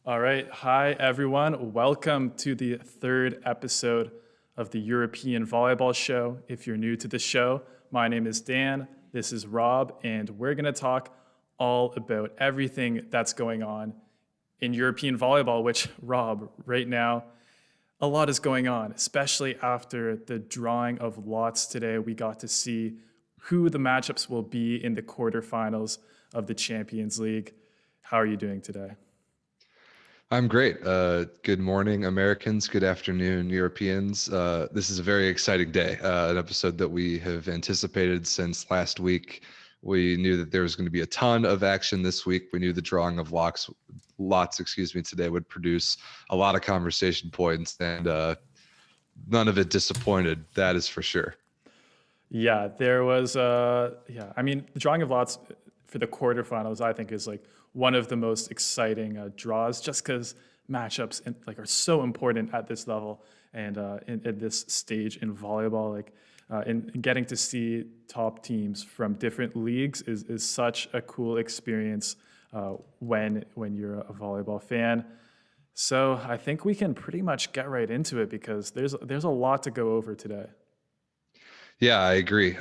All right. Hi, everyone. Welcome to the third episode of the European Volleyball Show. If you're new to the show, my name is Dan. This is Rob, and we're going to talk all about everything that's going on in European volleyball, which, Rob, right now, a lot is going on, especially after the drawing of lots today. We got to see who the matchups will be in the quarterfinals of the Champions League. How are you doing today? I'm great. Good morning, Americans. Good afternoon, Europeans. This is a very exciting day, an episode that we have anticipated since last week. We knew that there was going to be a ton of action this week. We knew the drawing of lots, today would produce a lot of conversation points, and none of it disappointed. That is for sure. Yeah, there was, I mean, the drawing of lots for the quarterfinals, I think, is like one of the most exciting draws, just because matchups are so important at this level and in this stage in volleyball. In getting to see top teams from different leagues is such a cool experience when you're a volleyball fan. So I think we can pretty much get right into it because there's a lot to go over today. Yeah, I agree.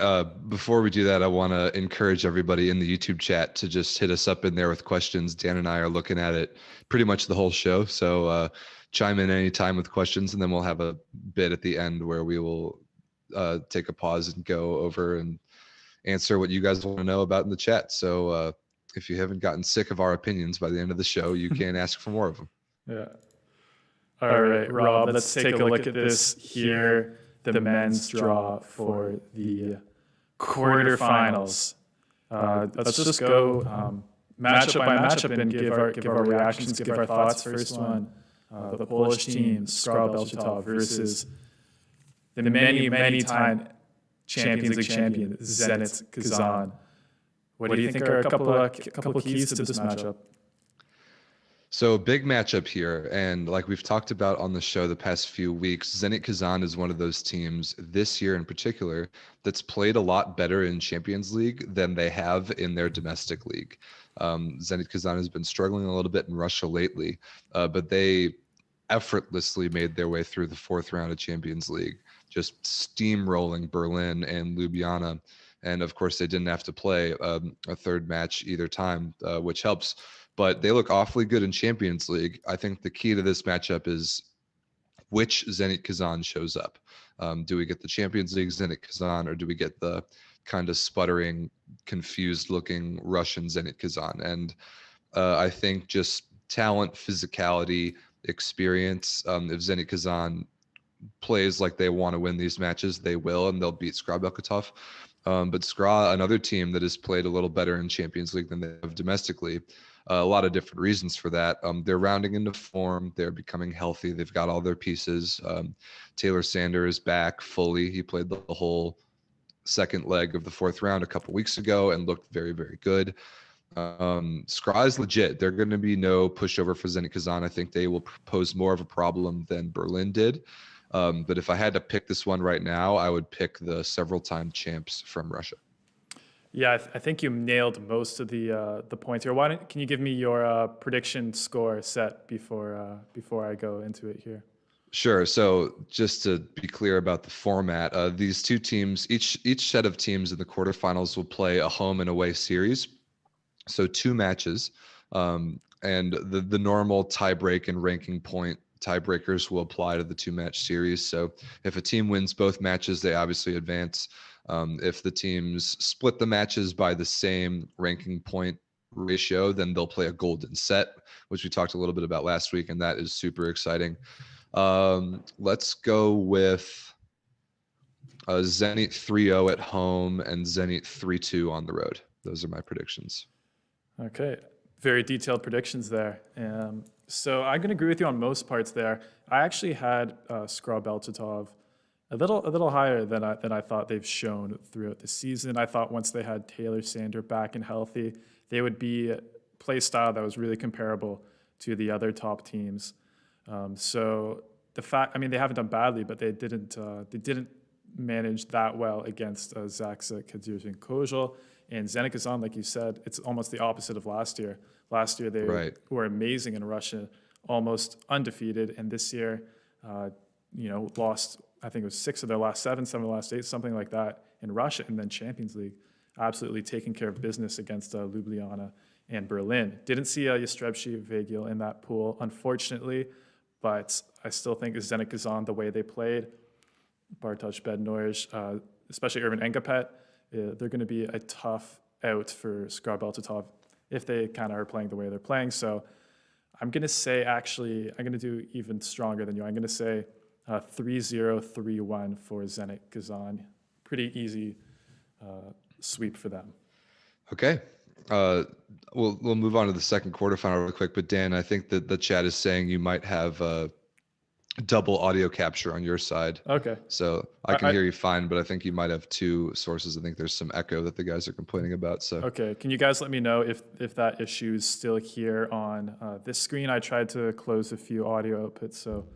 Before we do that, I want to encourage everybody in the YouTube chat to just hit us up in there with questions. Dan and I are looking at it pretty much the whole show. So chime in anytime with questions, and then we'll have a bit at the end where we will take a pause and go over and answer what you guys want to know about in the chat. So if you haven't gotten sick of our opinions by the end of the show, you can ask for more of them. Yeah. All right, Rob, let's take a look at this here. The men's draw for the quarterfinals. Let's just go matchup by matchup and give our reactions, give our thoughts. First one, the Polish team, Skra Belchatov versus the many-time Champions League champion, Zenith Kazan. What do you think are a couple keys to this matchup? So big matchup here, and like we've talked about on the show the past few weeks, Zenit Kazan is one of those teams this year in particular that's played a lot better in Champions League than they have in their domestic league. Zenit Kazan has been struggling a little bit in Russia lately, but they effortlessly made their way through the fourth round of Champions League, just steamrolling Berlin and Ljubljana. And of course, they didn't have to play a third match either time, which helps. But they look awfully good in Champions League. I think the key to this matchup is which Zenit Kazan shows up. Do we get the Champions League Zenit Kazan, or do we get the kind of sputtering, confused-looking Russian Zenit Kazan? And I think just talent, physicality, experience. If Zenit Kazan plays like they want to win these matches, they will, and they'll beat Skra Belchatov. But Skra, another team that has played a little better in Champions League than they have domestically. A lot of different reasons for that. They're rounding into form. They're becoming healthy. They've got all their pieces. Taylor Sander is back fully. He played the whole second leg of the fourth round a couple weeks ago and looked very, very good. Skra is legit. They're going to be no pushover for Zenit Kazan. I think they will pose more of a problem than Berlin did. But if I had to pick this one right now, I would pick the several-time champs from Russia. Yeah, I think you nailed most of the points here. Can you give me your prediction score set before I go into it here? Sure. So just to be clear about the format, these two teams, each set of teams in the quarterfinals will play a home and away series. So 2 matches, and the normal tiebreak and ranking point tiebreakers will apply to the 2-match series. So if a team wins both matches, they obviously advance. If the teams split the matches by the same ranking point ratio, then they'll play a golden set, which we talked a little bit about last week, and that is super exciting. Let's go with Zenit 3-0 at home and Zenit 3-2 on the road. Those are my predictions. Okay, very detailed predictions there. So I'm going to agree with you on most parts there. I actually had Skra Belchatov a little higher than I thought they've shown throughout the season. I thought once they had Taylor Sander back and healthy, they would be a play style that was really comparable to the other top teams. So the fact, I mean, they haven't done badly, but they didn't manage that well against Zaksa, Kadir, and Kozel. And Zenit Kazan, like you said, it's almost the opposite of last year. Last year they were amazing in Russia, almost undefeated, and this year, lost, I think it was 6 of their last 7, 7 of the last 8, something like that in Russia, and then Champions League, absolutely taking care of business against Ljubljana and Berlin. Didn't see Yastrebski Vagil in that pool, unfortunately, but I still think Zenit Kazan, the way they played, Bartosz Bednorz, especially Irvin Engapet, they're going to be a tough out for Skra Beltatov if they kind of are playing the way they're playing. So I'm going to say, actually, I'm going to do even stronger than you. I'm going to say 3-0, 3-1 for Zenit Kazan. Pretty easy sweep for them. Okay. We'll move on to the second quarterfinal real quick. But Dan, I think that the chat is saying you might have double audio capture on your side. Okay. So I can hear you fine, but I think you might have two sources. I think there's some echo that the guys are complaining about. So okay, can you guys let me know if that issue is still here on this screen? I tried to close a few audio outputs, so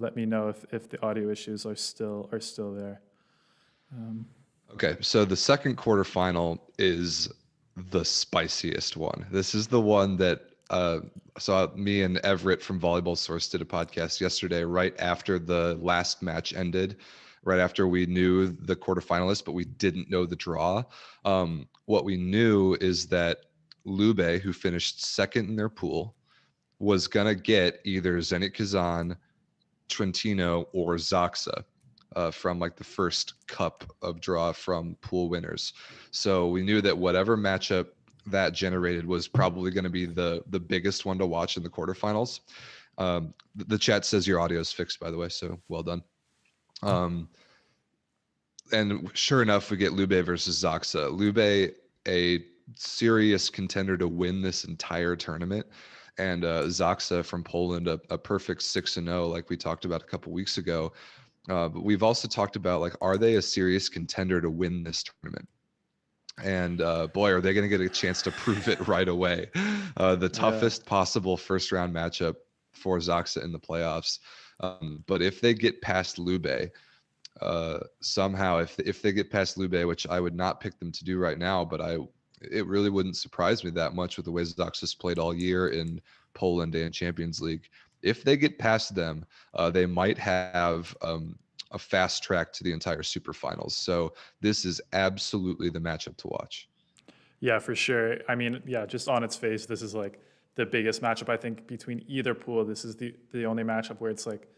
let me know if the audio issues are still there. Okay, so the second quarterfinal is the spiciest one. This is the one that so me and Everett from Volleyball Source did a podcast yesterday, right after the last match ended, right after we knew the quarterfinalists, but we didn't know the draw. What we knew is that Lube, who finished second in their pool, was gonna get either Zenit Kazan, Trentino, or Zaksa. From like the first cup of draw from pool winners. So we knew that whatever matchup that generated was probably going to be the biggest one to watch in the quarterfinals. The chat says your audio is fixed, by the way, so well done. And sure enough, we get Lube versus Zaksa. Lube, a serious contender to win this entire tournament. And Zaksa from Poland, a perfect 6-0, like we talked about a couple weeks ago. But we've also talked about, like, are they a serious contender to win this tournament? And boy, are they going to get a chance to prove it right away. The toughest possible first round matchup for Zaksa in the playoffs. But if they get past Lube, somehow, if they get past Lube, which I would not pick them to do right now, but it really wouldn't surprise me that much with the way Zaksa's played all year in Poland and Champions League. If they get past them, they might have a fast track to the entire super finals. So this is absolutely the matchup to watch. Yeah, for sure. I mean, yeah, just on its face, this is like the biggest matchup, I think, between either pool. This is the only matchup where it's like,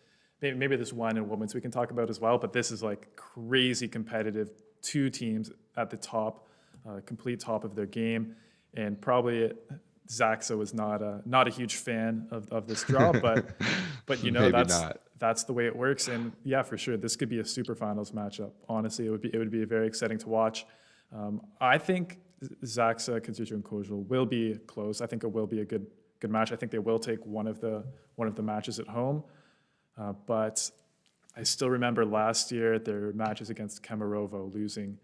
maybe there's one in women's we can talk about as well, but this is like crazy competitive. Two teams at the top, complete top of their game, and probably Zaksa was not a huge fan of this draw, but you know that's the way it works. And yeah, for sure, this could be a super finals matchup. Honestly, it would be very exciting to watch. I think Zaksa, Kazucha, and Kozel will be close. I think it will be a good match. I think they will take one of the matches at home, but I still remember last year their matches against Kemerovo losing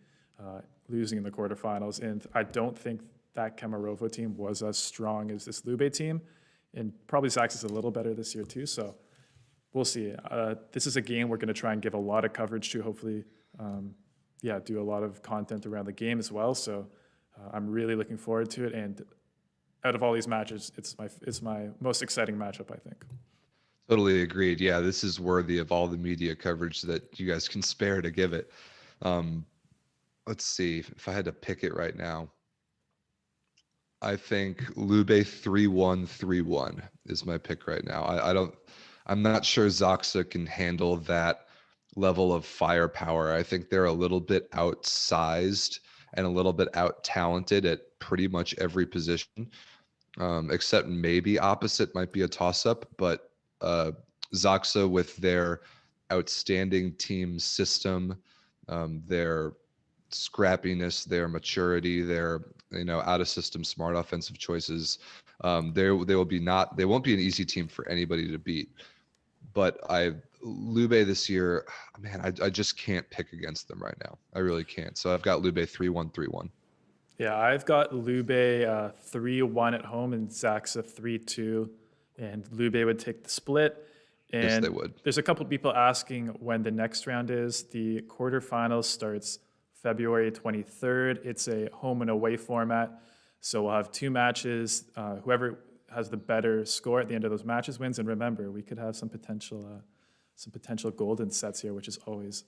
in the quarterfinals, and I don't think that Kemerovo team was as strong as this Lube team, and probably Zaksa is a little better this year too, so we'll see. This is a game we're going to try and give a lot of coverage to, hopefully, do a lot of content around the game as well, so I'm really looking forward to it, and out of all these matches, it's my most exciting matchup, I think. Totally agreed. Yeah, this is worthy of all the media coverage that you guys can spare to give it. Let's see, if I had to pick it right now, I think Lube 3-1, 3-1 is my pick right now. I'm not sure Zaksa can handle that level of firepower. I think they're a little bit outsized and a little bit out-talented at pretty much every position, except maybe opposite might be a toss-up. But Zaksa, with their outstanding team system, their scrappiness, their maturity, their out of system smart offensive choices, they won't be an easy team for anybody to beat. But Lube this year, man, I just can't pick against them right now. I really can't. So I've got Lube 3-1, 3-1. Yeah, I've got Lube 3-1 at home and Zaksa 3-2, and Lube would take the split. And yes, they would. There's a couple of people asking when the next round is. The quarterfinals starts February 23rd. It's a home and away format. So we'll have two matches. Whoever has the better score at the end of those matches wins. And remember, we could have some potential golden sets here, which is always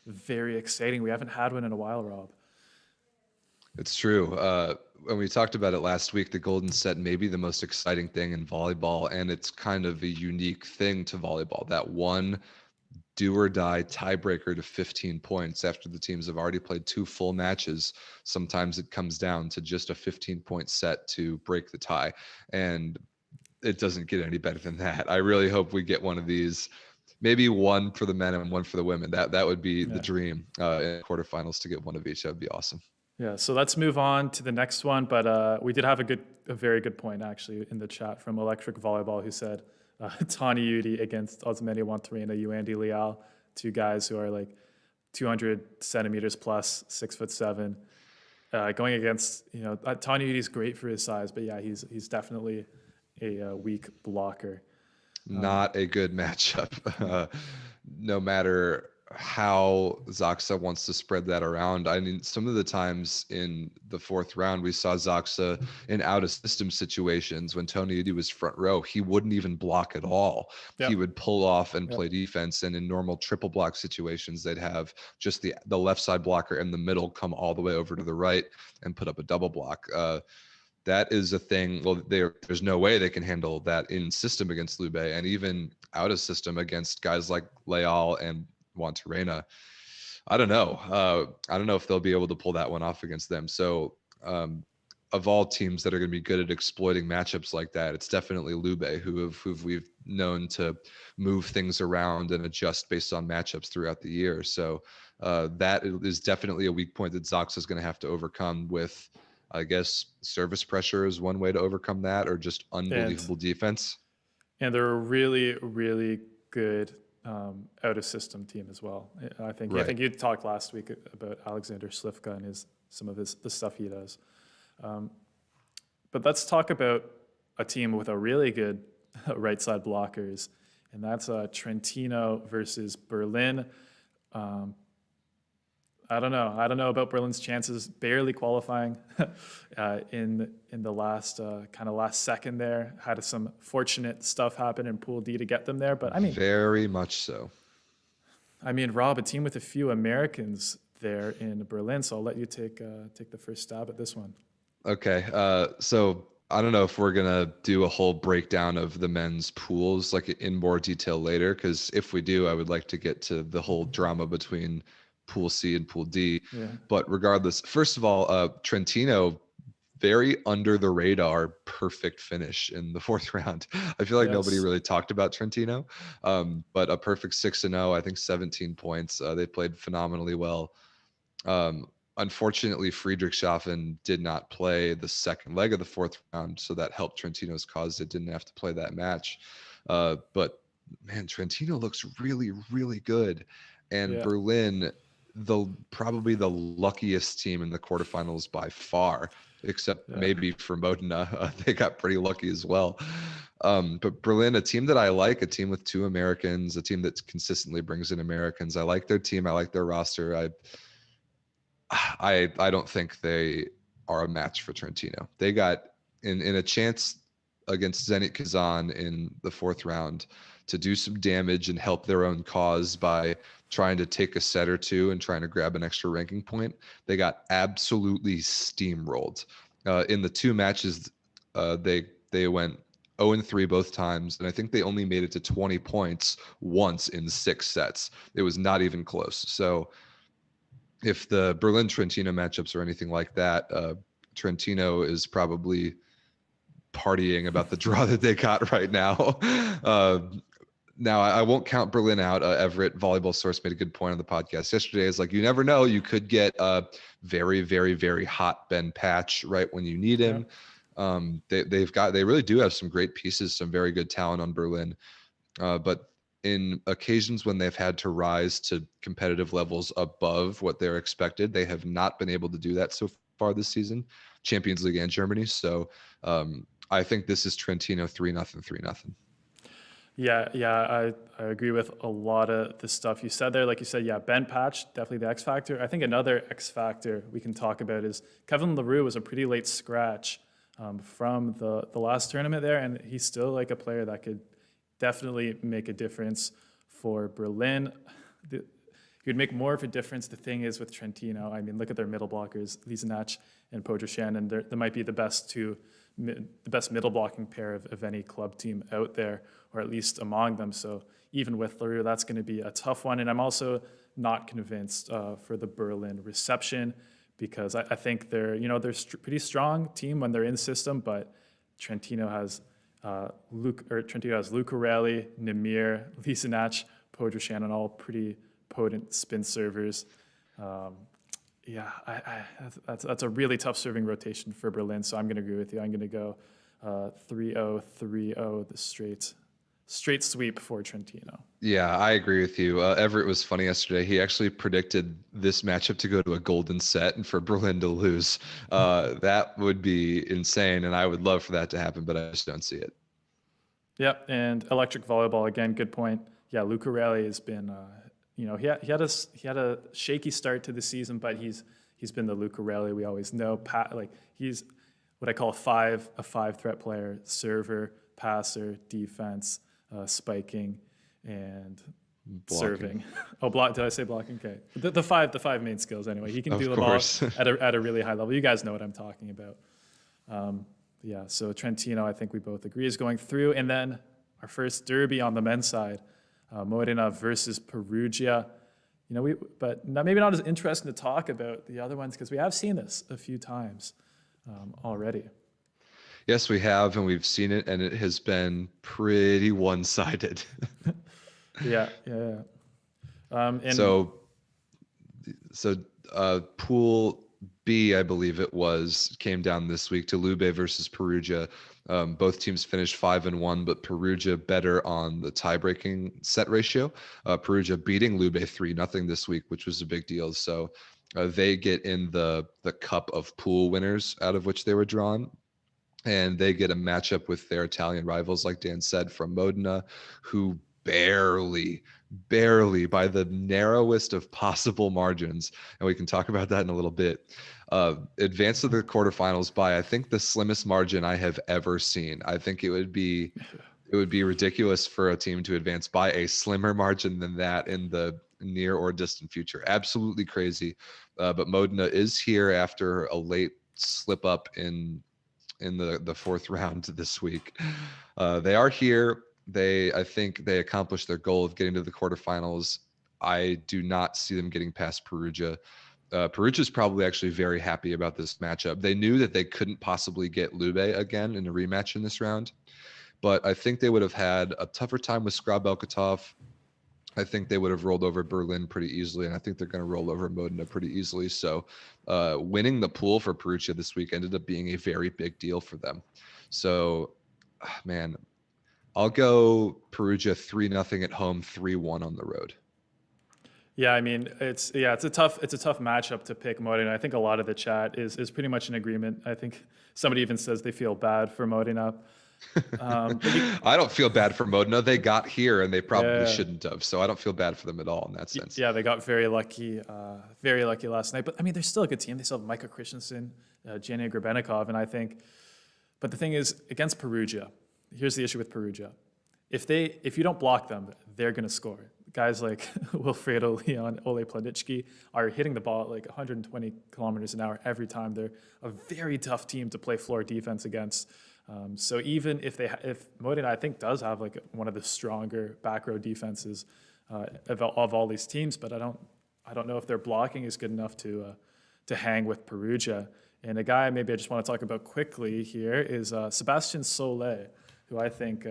very exciting. We haven't had one in a while, Rob. It's true. When we talked about it last week, the golden set may be the most exciting thing in volleyball, and it's kind of a unique thing to volleyball. That one do or die tiebreaker to 15 points after the teams have already played 2 full matches. Sometimes it comes down to just a 15-point set to break the tie, and it doesn't get any better than that. I really hope we get one of these. Maybe one for the men and one for the women. That would be the dream in quarterfinals, to get one of each. That would be awesome. Yeah, so let's move on to the next one. But we did have a very good point actually in the chat from Electric Volleyball, who said Tani Yudi against Osmani Wantarena, Yuandi Leal, 2 guys who are like 200 centimeters plus, 6'7", going against, Tani Yudi is great for his size, but yeah, he's definitely a weak blocker. Not a good matchup. No matter how Zaksa wants to spread that around. I mean, some of the times in the 4th round, we saw Zaksa in out-of-system situations when Tony Udi was front row. He wouldn't even block at all. Yep. He would pull off and play defense. And in normal triple block situations, they'd have just the left side blocker and the middle come all the way over to the right and put up a double block. That is a thing. Well, there's no way they can handle that in system against Lube, and even out of system against guys like Leal and Wantarena. I don't know. I don't know if they'll be able to pull that one off against them. So of all teams that are going to be good at exploiting matchups like that, it's definitely Lube, who we've known to move things around and adjust based on matchups throughout the year. So that is definitely a weak point that Zaksa is going to have to overcome with, I guess, service pressure is one way to overcome that, or just unbelievable defense. And they're a really, really good out of system team as well. I think you talked last week about Alexander Slivka and some of the stuff he does. But let's talk about a team with a really good right side blockers, and that's Trentino versus Berlin. I don't know about Berlin's chances, barely qualifying in the last last second there. Had some fortunate stuff happen in Pool D to get them there, but I mean, very much so. I mean, Rob, a team with a few Americans there in Berlin, so I'll let you take the first stab at this one. Okay, so I don't know if we're gonna do a whole breakdown of the men's pools like in more detail later, because if we do, I would like to get to the whole drama between Pool C and Pool D. Yeah. But regardless, first of all, Trentino, very under the radar, perfect finish in the 4th round. I feel like nobody really talked about Trentino, but a perfect 6-0, I think 17 points. They played phenomenally well. Unfortunately, Friedrichshafen did not play the second leg of the 4th round, so that helped Trentino's cause. They didn't have to play that match. But man, Trentino looks really, really good. And Berlin, probably the luckiest team in the quarterfinals by far, except maybe for Modena. They got pretty lucky as well. But Berlin, a team that I like, a team with 2 Americans, a team that consistently brings in Americans. I like their team. I like their roster. I don't think they are a match for Trentino. They got in a chance against Zenith Kazan in the 4th round to do some damage and help their own cause by trying to take a set or 2 and trying to grab an extra ranking point. They got absolutely steamrolled. In the 2 matches, they went 0-3 both times, and I think they only made it to 20 points once in 6 sets. It was not even close. So if the Berlin-Trentino matchups are anything like that, Trentino is probably partying about the draw that they got right now. Now, I won't count Berlin out. Everett, Volleyball Source, made a good point on the podcast yesterday. It's like, you never know. You could get a very, very, very hot Ben Patch right when you need him. Yeah. They really do have some great pieces, some very good talent on Berlin. But in occasions when they've had to rise to competitive levels above what they're expected, they have not been able to do that so far this season, Champions League and Germany. So I think this is Trentino 3-0, 3-0. Yeah, I agree with a lot of the stuff you said there. Like you said, Ben Patch, definitely the X factor. I think another X factor we can talk about is Kevin LaRue was a pretty late scratch from the last tournament there, and he's still like a player that could definitely make a difference for Berlin. He would make more of a difference. The thing is with Trentino, I mean, look at their middle blockers, Lizenach and Podroshan, and they might be the best middle blocking pair of any club team out there, or at least among them. So even with Leroux, that's going to be a tough one. And I'm also not convinced for the Berlin reception, because I think they're pretty strong team when they're in system, but Trentino has Lucarelli, Nemir, Lizenach, Podroshan, and all pretty potent spin servers. That's a really tough serving rotation for Berlin, so I'm going to agree with you. I'm going to go 3-0, 3-0, the straight sweep for Trentino. Yeah, I agree with you. Everett was funny yesterday. He actually predicted this matchup to go to a golden set and for Berlin to lose. That would be insane, and I would love for that to happen, but I just don't see it. Yep, and electric volleyball, again, good point. Yeah, Lucarelli has been, he had a shaky start to the season, but he's been the Lucarelli we always know. He's what I call a five threat player: server, passer, defense, spiking, and Blocking. Serving. Oh, did I say blocking? Okay. The five main skills anyway. He can do them all at a really high level. You guys know what I'm talking about. So Trentino, I think we both agree, is going through. And then our first derby on the men's side, Modena versus Perugia. But maybe not as interesting to talk about the other ones, because we have seen this a few times already. Yes, we have, and we've seen it, and it has been pretty one-sided. Yeah. Pool B, I believe it was, came down this week to Lube versus Perugia. Both teams finished 5-1, but Perugia better on the tie-breaking set ratio. Perugia beating Lube 3-0 this week, which was a big deal. So they get in the cup of pool winners out of which they were drawn. And they get a matchup with their Italian rivals, like Dan said, from Modena, who barely, by the narrowest of possible margins, and we can talk about that in a little bit, advanced to the quarterfinals by, I think, the slimmest margin I have ever seen. I think it would be ridiculous for a team to advance by a slimmer margin than that in the near or distant future. Absolutely crazy. But Modena is here after a late slip up in the fourth round this week. They are here. I think they accomplished their goal of getting to the quarterfinals. I do not see them getting past Perugia. Perugia is probably actually very happy about this matchup. They knew that they couldn't possibly get Lube again in a rematch in this round, but I think they would have had a tougher time with Skra Belkatov. I think they would have rolled over Berlin pretty easily, and I think they're going to roll over Modena pretty easily. So winning the pool for Perugia this week ended up being a very big deal for them. So, man, I'll go Perugia 3-0 at home, 3-1 on the road. Yeah, I mean, it's a tough matchup to pick Modena. I think a lot of the chat is pretty much in agreement. I think somebody even says they feel bad for Modena. I don't feel bad for Modena. They got here and they probably shouldn't have. So I don't feel bad for them at all in that sense. Yeah, they got very lucky last night. But I mean, they're still a good team. They still have Micah Christensen, Jania Grebenikov, and I think. But the thing is, against Perugia, here's the issue with Perugia: if you don't block them, they're going to score. Guys like Wilfredo Leon, Ole Planitsky are hitting the ball at like 120 kilometers an hour every time. They're a very tough team to play floor defense against. So even if Modena, I think, does have like one of the stronger back row defenses of all these teams, but I don't know if their blocking is good enough to hang with Perugia. And a guy maybe I just want to talk about quickly here is Sebastian Solé, who I think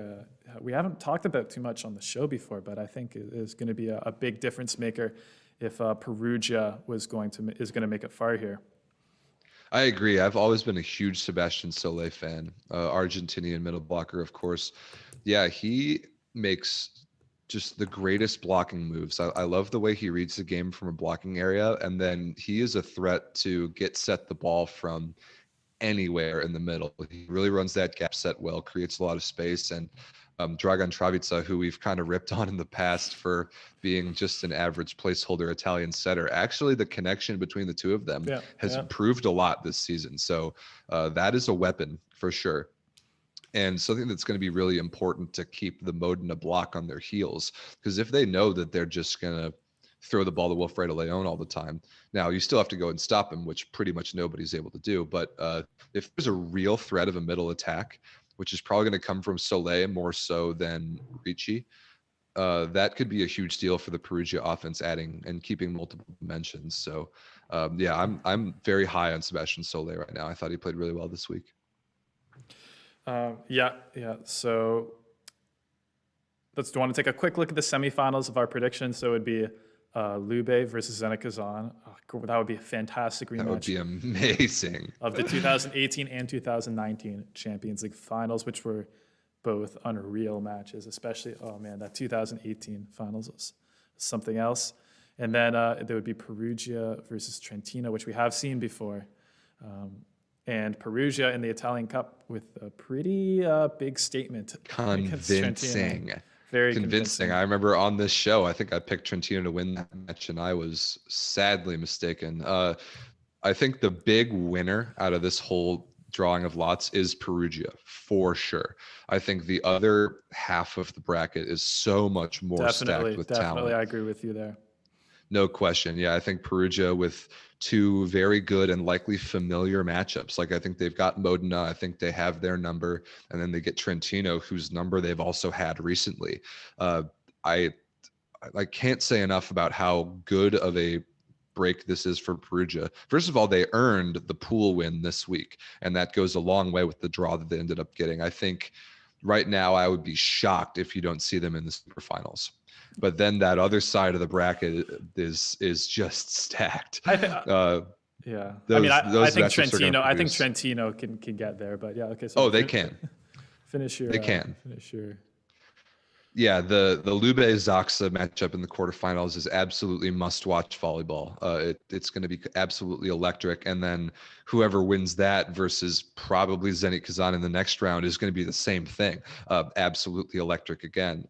we haven't talked about too much on the show before, but I think is going to be a big difference maker if Perugia is going to make it far here. I agree. I've always been a huge Sebastian Solé fan. Argentinian middle blocker, of course. Yeah, he makes just the greatest blocking moves. I love the way he reads the game from a blocking area, and then he is a threat to set the ball from anywhere in the middle. He really runs that gap set well, creates a lot of space, and Dragan Travica, who we've kind of ripped on in the past for being just an average placeholder Italian setter. Actually, the connection between the two of them has improved a lot this season. So that is a weapon for sure. And something that's going to be really important to keep the Modena block on their heels, because if they know that they're just going to throw the ball to Wilfredo Leon all the time, now you still have to go and stop him, which pretty much nobody's able to do. But if there's a real threat of a middle attack, which is probably going to come from Soleil more so than Ricci, that could be a huge deal for the Perugia offense, adding and keeping multiple dimensions. So I'm very high on Sebastian Soleil right now. I thought he played really well this week. Yeah. So do you want to take a quick look at the semifinals of our predictions? So it would be Lube versus Zenith Kazan. Oh, that would be a fantastic rematch. That would be amazing. Of the 2018 and 2019 Champions League finals, which were both unreal matches, especially, that 2018 finals was something else. And then there would be Perugia versus Trentino, which we have seen before. And Perugia in the Italian Cup with a pretty big statement. Convincing. Very convincing. I remember on this show, I think I picked Trentino to win that match, and I was sadly mistaken. I think the big winner out of this whole drawing of lots is Perugia, for sure. I think the other half of the bracket is so much more stacked with talent. Definitely, I agree with you there. No question. Yeah, I think Perugia with two very good and likely familiar matchups. Like I think they've got Modena. I think they have their number. And then they get Trentino, whose number they've also had recently. I can't say enough about how good of a break this is for Perugia. First of all, they earned the pool win this week, and that goes a long way with the draw that they ended up getting. I think right now I would be shocked if you don't see them in the superfinals. But then that other side of the bracket is just stacked. I think Trentino. I think Trentino can get there. But yeah, okay. So they can. Finish your. They can. Finish your. Yeah, the Lube Zaksa matchup in the quarterfinals is absolutely must-watch volleyball. It's going to be absolutely electric, and then whoever wins that versus probably Zenit Kazan in the next round is going to be the same thing. Absolutely electric again.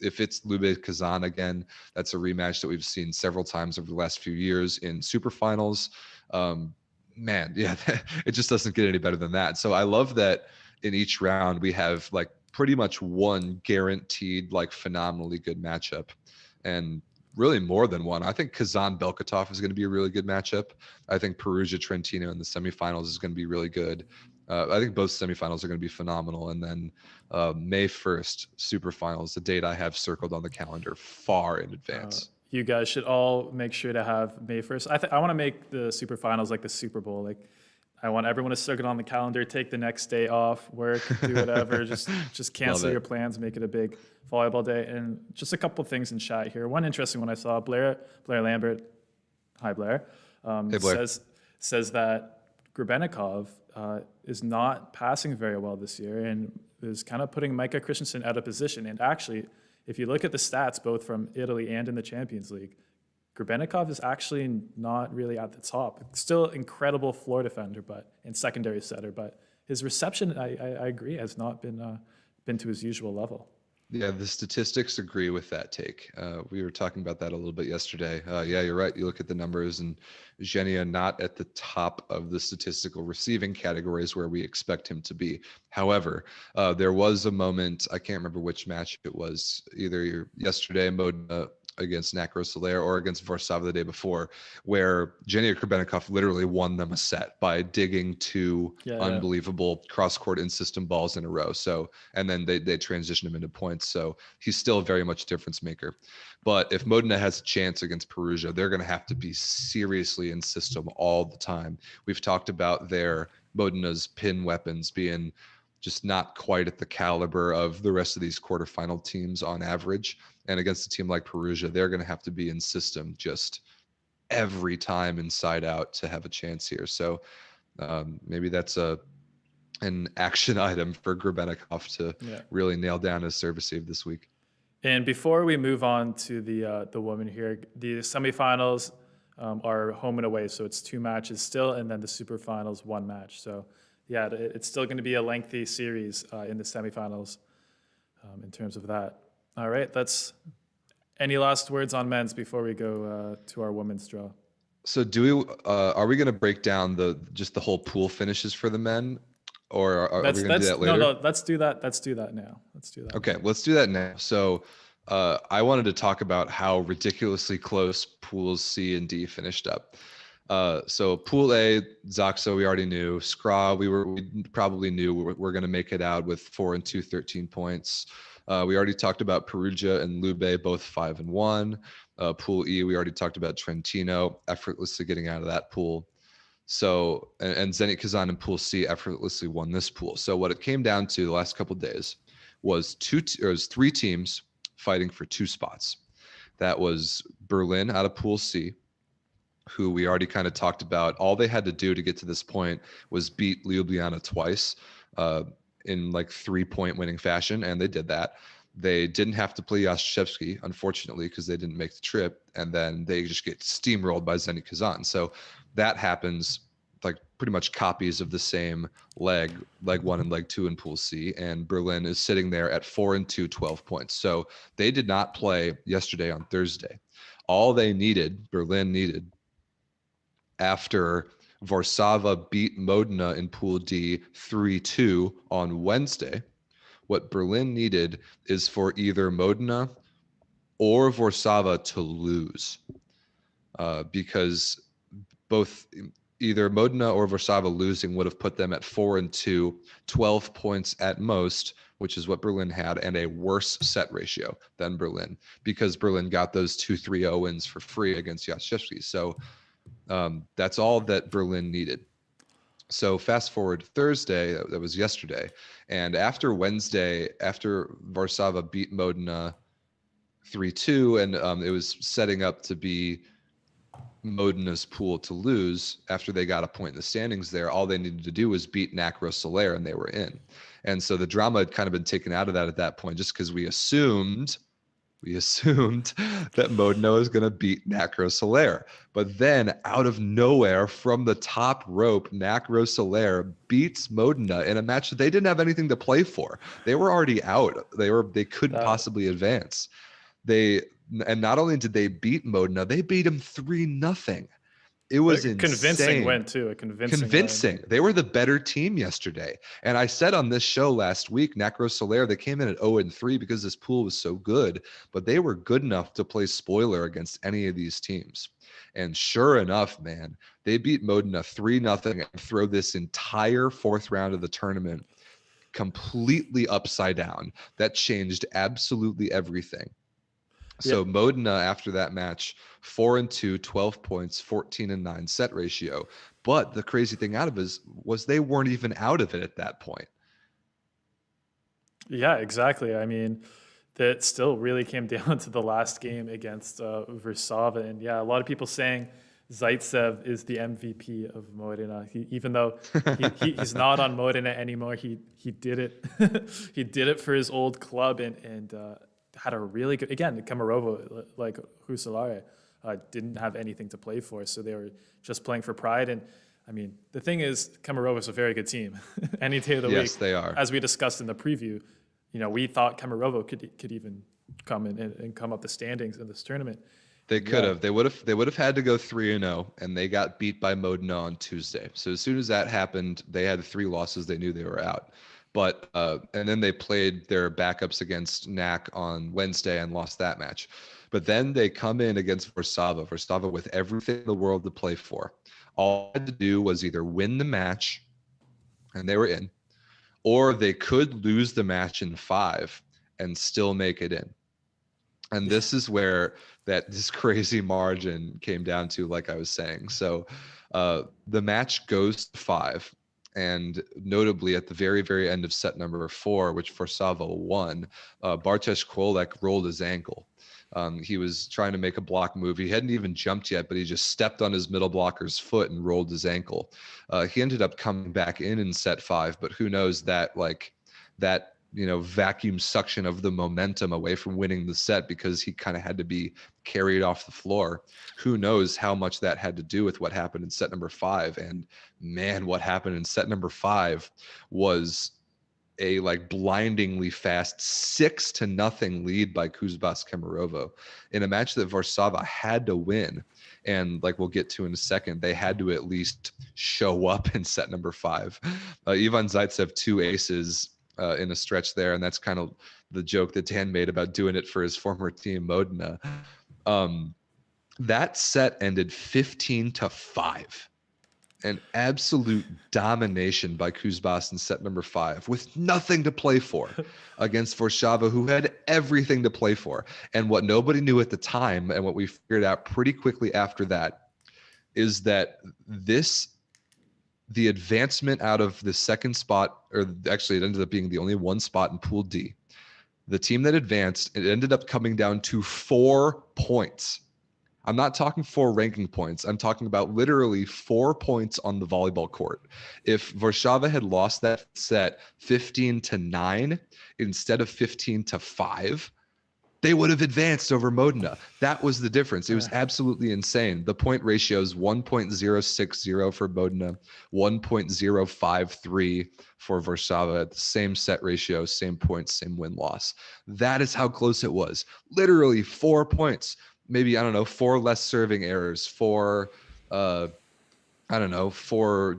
If it's Lube Kazan again, that's a rematch that we've seen several times over the last few years in superfinals. It just doesn't get any better than that. So I love that in each round we have like pretty much one guaranteed, like phenomenally good matchup, and really more than one. I think Kazan Belkatov is going to be a really good matchup. I think Perugia Trentino in the semifinals is going to be really good. I think both semifinals are going to be phenomenal. And then May 1st, superfinals, the date I have circled on the calendar far in advance. You guys should all make sure to have May 1st. I want to make the superfinals like the Super Bowl. Like, I want everyone to circle it on the calendar, take the next day off, work, do whatever. just cancel your plans, make it a big volleyball day. And just a couple of things in chat here. One interesting one I saw, Blair Lambert, hi Blair, hey Blair. says that Grebennikov is not passing very well this year and is kind of putting Micah Christensen out of position. And actually, if you look at the stats, both from Italy and in the Champions League, Grebennikov is actually not really at the top. Still incredible floor defender, and secondary setter, but his reception, I agree, has not been to his usual level. Yeah, the statistics agree with that take. We were talking about that a little bit yesterday. Yeah, you're right. You look at the numbers, and Zhenya not at the top of the statistical receiving categories where we expect him to be. However, there was a moment, I can't remember which match it was, either yesterday, Modena against Nacro Soler or against Varsava the day before, where Zhenya Grebennikov literally won them a set by digging two unbelievable cross-court in-system balls in a row. So, and then they transitioned him into points. So he's still a very much difference maker. But if Modena has a chance against Perugia, they're going to have to be seriously in system all the time. We've talked about their Modena's pin weapons being just not quite at the caliber of the rest of these quarterfinal teams on average. And against a team like Perugia, they're going to have to be in system just every time inside out to have a chance here. So maybe that's an action item for Grebennikov to really nail down his service save this week. And before we move on to the women here, the semifinals are home and away, so it's 2 matches still, and then the superfinals 1 match. So yeah, it's still going to be a lengthy series in the semifinals. in terms of that. All right, that's any last words on men's before we go to our women's draw? So are we going to break down just the whole pool finishes for the men, or are we going to do that later? No, let's do that. Let's do that now. Okay, let's do that now. So I wanted to talk about how ridiculously close pools C and D finished up. So pool A, Zaksa, we already knew. Skra, we probably knew we're going to make it out with 4-2, 13 points. We already talked about Perugia and Lube, both 5-1. Pool E, we already talked about Trentino, effortlessly getting out of that pool. So, and Zenith Kazan in Pool C effortlessly won this pool. So what it came down to the last couple of days was three teams fighting for 2 spots. That was Berlin out of Pool C, who we already kind of talked about. All they had to do to get to this point was beat Ljubljana twice in like 3-point winning fashion, and they did that. They didn't have to play Jastrzębski, unfortunately, because they didn't make the trip, and then they just get steamrolled by Zenit Kazan. So that happens like pretty much copies of the same leg 1 and leg 2 in Pool C, and Berlin is sitting there at 4-2, 12 points. So they did not play yesterday on Thursday. All Berlin needed, after Warszawa beat Modena in Pool D 3-2 on Wednesday, what Berlin needed is for either Modena or Warszawa to lose, because both either Modena or Warszawa losing would have put them at 4-2, 12 points at most, which is what Berlin had, and a worse set ratio than Berlin, because Berlin got those 2-3-0 wins for free against Jastrzębski. So that's all that Berlin needed. So fast forward Thursday, that was yesterday, and after Wednesday, after Warszawa beat Modena 3-2, and it was setting up to be Modena's pool to lose after they got a point in the standings there, all they needed to do was beat NAC Roeselare, and they were in. And so the drama had kind of been taken out of that at that point, just because we assumed that Modena was going to beat NAC Roeselare. But then out of nowhere, from the top rope, NAC Roeselare beats Modena in a match that they didn't have anything to play for. They were already out. They couldn't possibly advance. And not only did they beat Modena, they beat them 3-0. It was insane. Convincing win too. A convincing win. They were the better team yesterday. And I said on this show last week, NAC Roeselare, they came in at 0-3 because this pool was so good, but they were good enough to play spoiler against any of these teams. And sure enough, man, they beat Modena 3-0 and throw this entire 4th round of the tournament completely upside down. That changed absolutely everything. So Modena, after that match, 4-2, 12 points, 14-9 set ratio. But the crazy thing out of it was they weren't even out of it at that point. Yeah, exactly. I mean, that still really came down to the last game against Warszawa. And yeah, a lot of people saying Zaitsev is the MVP of Modena. Even though he's not on Modena anymore, he did it. He did it for his old club and had a really good, again, Kemerovo, like Roeselare, didn't have anything to play for, so they were just playing for pride. And I mean, the thing is, Kemerovo is a very good team. Any day of the week. Yes, they are. As we discussed in the preview, we thought Kemerovo could even come in and come up the standings in this tournament. They could have. They would have had to go 3-0, and they got beat by Modena on Tuesday. So as soon as that happened, they had 3 losses. They knew they were out. But and then they played their backups against NAC on Wednesday and lost that match. But then they come in against Warszawa with everything in the world to play for. All they had to do was either win the match, and they were in, or they could lose the match in 5 and still make it in. And this is where this crazy margin came down to, like I was saying. So the match goes to 5. And notably, at the very, very end of set number 4, which Warszawa won, Bartosz Kolek rolled his ankle. He was trying to make a block move. He hadn't even jumped yet, but he just stepped on his middle blocker's foot and rolled his ankle. He ended up coming back in set 5, but who knows that vacuum suction of the momentum away from winning the set, because he kind of had to be carried off the floor. Who knows how much that had to do with what happened in set number 5. And man, what happened in set number 5 was a like blindingly fast 6-0 lead by Kuzbas Kemerovo in a match that Warszawa had to win. And like we'll get to in a second, they had to at least show up in set number 5. Ivan Zaitsev 2 aces in a stretch there, and that's kind of the joke that Dan made about doing it for his former team Modena. That set ended 15-5. An absolute domination by Kuzbas in set number 5 with nothing to play for against Warszawa, who had everything to play for. And what nobody knew at the time, and what we figured out pretty quickly after that, is that the advancement out of the second spot, or actually it ended up being the only one spot in Pool D. The team that advanced, it ended up coming down to 4 points. I'm not talking 4 ranking points. I'm talking about literally 4 points on the volleyball court. If Warszawa had lost that set 15-9 instead of 15-5, they would have advanced over Modena. That was the difference. It was absolutely insane. The point ratio is 1.060 for Modena, 1.053 for Warszawa. Same set ratio, same points, same win-loss. That is how close it was. Literally 4 points. Maybe, I don't know, 4 less serving errors, 4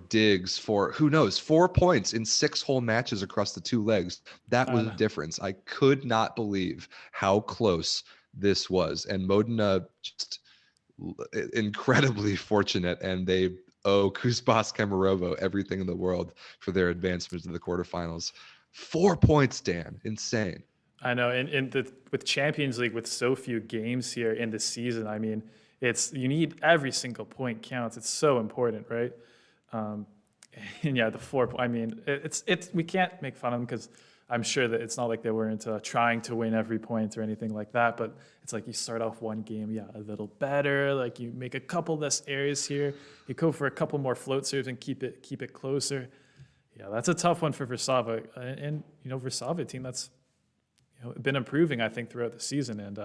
digs, 4, who knows, 4 points in 6 whole matches across the 2 legs. That was the difference. I could not believe how close this was. And Modena just incredibly fortunate, and they owe Kuzbas Kemerovo everything in the world for their advancement to the quarterfinals. 4 points, Dan. Insane. I know, and with Champions League, with so few games here in the season, I mean, you need every single point counts. It's so important, right? And yeah, the 4. I mean, we can't make fun of them because I'm sure that it's not like they weren't trying to win every point or anything like that. But it's like you start off one game, a little better. Like you make a couple less errors here. You go for a couple more float serves and keep it closer. Yeah, that's a tough one for Warszawa, and Warszawa team that's been improving, I think, throughout the season. And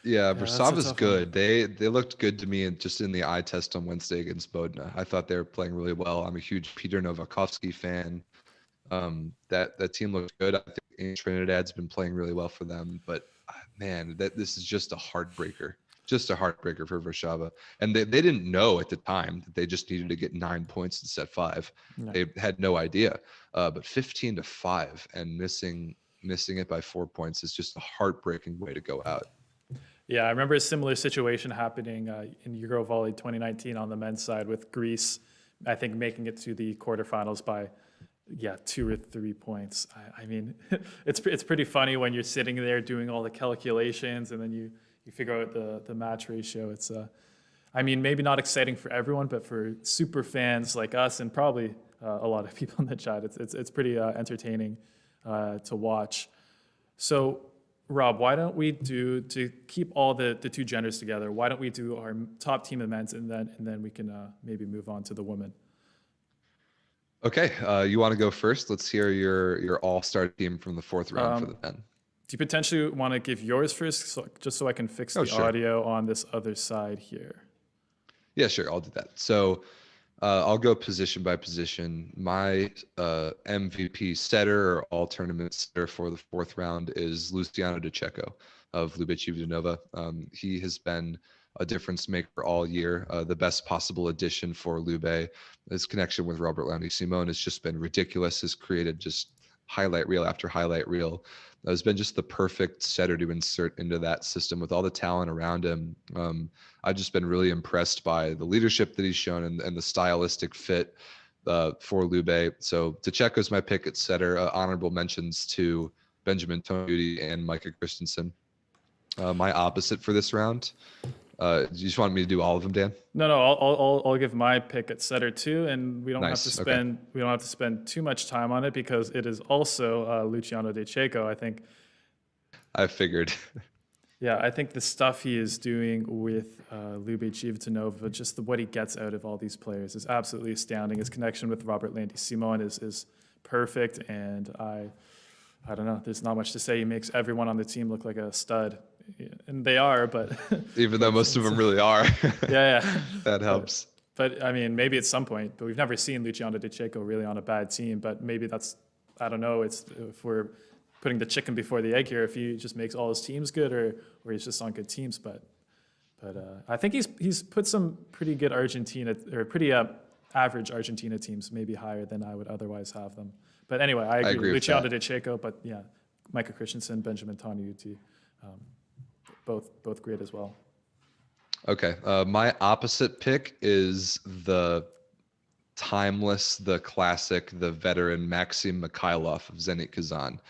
Warszawa's good. They looked good to me just in the eye test on Wednesday against Modena. I thought they were playing really well. I'm a huge Peter Novakovsky fan. That team looked good. I think Trinidad's been playing really well for them. But man, this is just a heartbreaker. Just a heartbreaker for Warszawa. And they didn't know at the time that they just needed to get 9 points in set 5. No. They had no idea. But 15-5 and missing it by 4 points is just a heartbreaking way to go out. Yeah, I remember a similar situation happening in Eurovolley 2019 on the men's side with Greece, I think making it to the quarterfinals by 2 or 3 points. I mean, it's pretty funny when you're sitting there doing all the calculations and then you figure out the match ratio. It's I mean, maybe not exciting for everyone, but for super fans like us and probably a lot of people in the chat, it's pretty entertaining to watch. So, Rob, why don't we to keep all the 2 genders together? Why don't we do our top team events and then we can maybe move on to the women? Okay, you want to go first? Let's hear your all-star team from the 4th round for the men. Do you potentially want to give yours first, just so I can fix the audio on this other side here? Yeah, sure, I'll do that. So I'll go position by position. My MVP setter or all tournament setter for the 4th round is Luciano De Cecco of Lube Civitanova. He has been a difference maker all year, the best possible addition for Lube. His connection with Robert Laundy-Simon has just been ridiculous. Has created just highlight reel after highlight reel. Has been just the perfect setter to insert into that system with all the talent around him. I've just been really impressed by the leadership that he's shown and the stylistic fit for Lube. So De Cecco's my pick at setter. Honorable mentions to Benjamin Tonguti and Micah Christensen. My opposite for this round. Do you just want me to do all of them, Dan? No. I'll give my pick at setter too, and we don't have to spend too much time on it because it is also Luciano De Cecco. I think. I figured. Yeah, I think the stuff he is doing with Lube Civitanova, just what he gets out of all these players is absolutely astounding. His connection with Robert Laundy-Simon is perfect, and I don't know. There's not much to say. He makes everyone on the team look like a stud. And they are, but even though most of them really are. Yeah. That helps. But I mean, maybe at some point, but we've never seen Luciano De Cecco really on a bad team, but maybe that's I don't know. It's if we're putting the chicken before the egg here. If he just makes all his teams good, or he's just on good teams. But I think he's put some pretty good Argentina or pretty average Argentina teams, maybe higher than I would otherwise have them. But anyway, I agree. agree with Luciano that. De Checo, but yeah, Micah Christensen, Benjamin Taniuti, both great as well. Okay, my opposite pick is the timeless, the classic, the veteran Maxim Mikhailov of Zenit Kazan.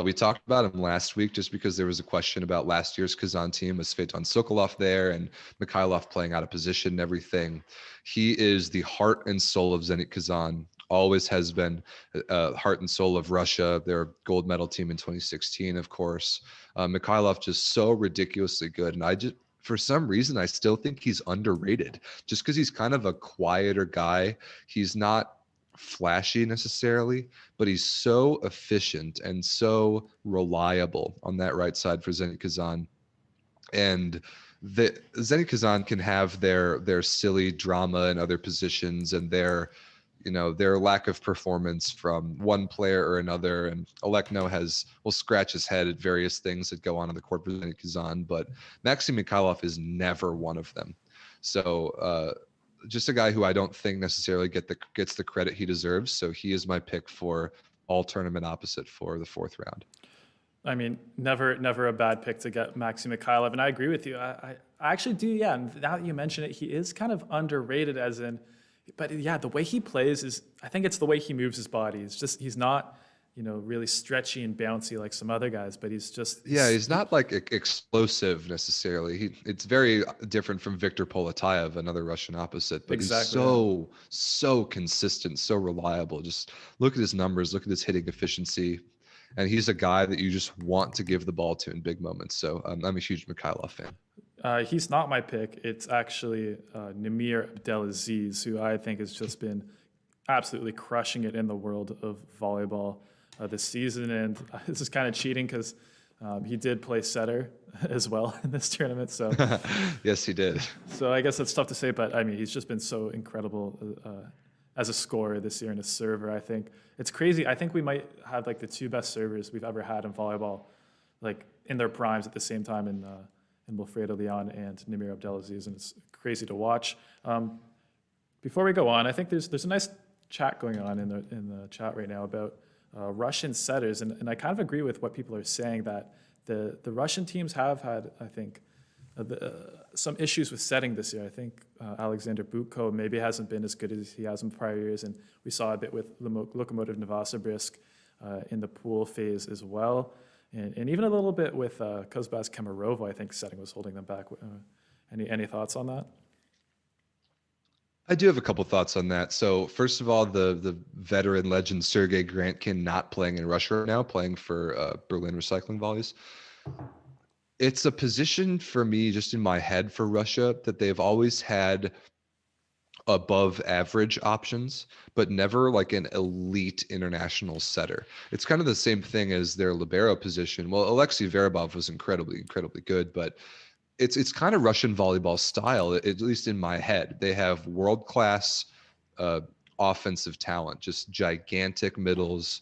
We talked about him last week just because there was a question about last year's Kazan team. Was Svetan Sokolov there and Mikhailov playing out of position and everything? He is the heart and soul of Zenit Kazan. Always has been heart and soul of Russia. Their gold medal team in 2016, of course. Mikhailov just so ridiculously good. And for some reason, I still think he's underrated just because he's kind of a quieter guy. He's not flashy necessarily, but he's so efficient and so reliable on that right side for Zenit Kazan. And the Zenit Kazan can have their silly drama in other positions and their lack of performance from one player or another. And Alekno will scratch his head at various things that go on in the court for Zenit Kazan, but Maxim Mikhailov is never one of them. So just a guy who I don't think necessarily gets the credit he deserves. So he is my pick for all tournament opposite for the fourth round. I mean, never a bad pick to get Maxim Mikhailov, and I agree with you. I actually do, yeah. And now that you mention it, he is kind of underrated but yeah, the way he plays I think it's the way he moves his body. He's not, really stretchy and bouncy like some other guys, but he's not like explosive necessarily. It's very different from Viktor Poletayev, another Russian opposite, but exactly, he's so consistent, so reliable. Just look at his numbers, look at his hitting efficiency. And he's a guy that you just want to give the ball to in big moments. So I'm a huge Mikhailov fan. He's not my pick. It's actually Namir Abdelaziz, who I think has just been absolutely crushing it in the world of volleyball this season. And this is kind of cheating because he did play setter as well in this tournament. So yes, he did. So I guess that's tough to say, but I mean, he's just been so incredible as a scorer this year and a server. I think it's crazy. I think we might have like the two best servers we've ever had in volleyball, like in their primes at the same time in Wilfredo Leon and Namir Abdelaziz, and it's crazy to watch. Before we go on, I think there's a nice chat going on in the chat right now about Russian setters, and I kind of agree with what people are saying that the Russian teams have had, I think, some issues with setting this year. I think Alexander Butko maybe hasn't been as good as he has in prior years, and we saw a bit with Lokomotiv Novosibirsk in the pool phase as well. And even a little bit with Kozbas Kemerovo, I think setting was holding them back. Any thoughts on that? I do have a couple thoughts on that. So first of all, the veteran legend Sergei Grantkin not playing in Russia right now, playing for Berlin Recycling Volleys. It's a position for me just in my head for Russia that they've always had above average options, but never like an elite international setter. It's kind of the same thing as their libero position. Well, Alexei Verabov was incredibly good, but it's kind of Russian volleyball style, at least in my head. They have world-class offensive talent, just gigantic middles,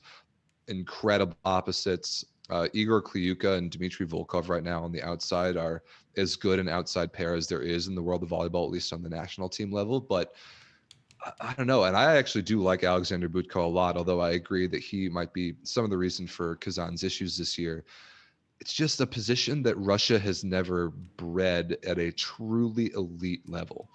incredible opposites. Igor Kliuka and Dmitry Volkov right now on the outside are as good an outside pair as there is in the world of volleyball, at least on the national team level. But I don't know. And I actually do like Alexander Butko a lot, although I agree that he might be some of the reason for Kazan's issues this year. It's just a position that Russia has never bred at a truly elite level.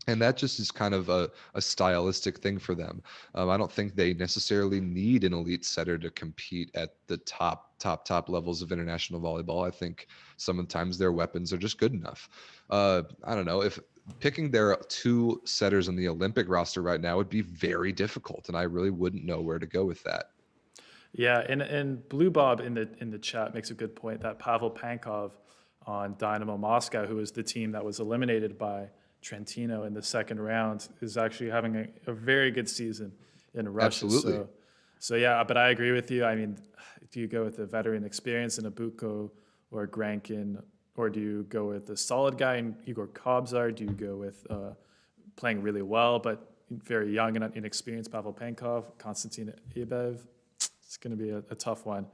And that just is kind of a stylistic thing for them. I don't think they necessarily need an elite setter to compete at the top levels of international volleyball. I think sometimes their weapons are just good enough. I don't know, if picking their two setters on the Olympic roster right now would be very difficult, and I really wouldn't know where to go with that. Yeah, and Blue Bob in the chat makes a good point that Pavel Pankov on Dynamo Moscow, who is the team that was eliminated by Trentino in the second round, is actually having a very good season in Russia. Absolutely. So yeah, but I agree with you. I mean, do you go with a veteran experience in a Butko or a Grankin, or do you go with a solid guy in Igor Kobzar? Do you go with playing really well but very young and inexperienced Pavel Pankov, Konstantin Ibev? It's going to be a tough one.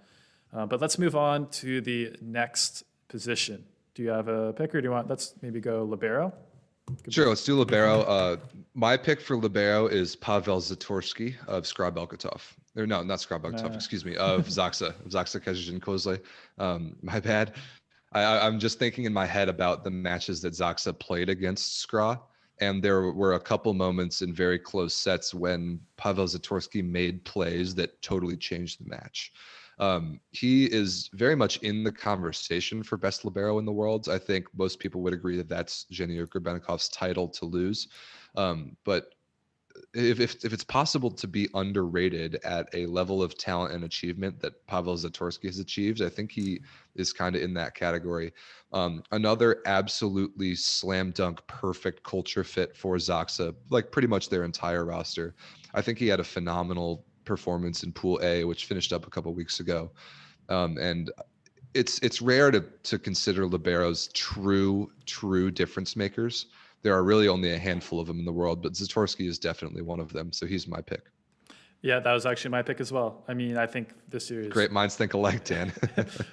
But let's move on to the next position. Do you have a pick, or do you want? Let's maybe go libero. Sure, let's do libero. My pick for libero is Pavel Zatorsky of Skra Belkotov. Or no, not Skra Belkotov, excuse me, of Zaksa Kazan Kozle. My bad. I'm just thinking in my head about the matches that Zaksa played against Skra, and there were a couple moments in very close sets when Pavel Zatorsky made plays that totally changed the match. He is very much in the conversation for best libero in the world. I think most people would agree that that's Zhenya Grabenikov's title to lose. But if it's possible to be underrated at a level of talent and achievement that Pavel Zatorsky has achieved, I think he is kind of in that category. Another absolutely slam dunk perfect culture fit for Zaksa, like pretty much their entire roster. I think he had a phenomenal performance in Pool A, which finished up a couple weeks ago. And it's rare to consider liberos true difference makers. There are really only a handful of them in the world, but Zatorsky is definitely one of them. So he's my pick. Yeah, that was actually my pick as well. I mean, I think this series. Great minds think alike, Dan.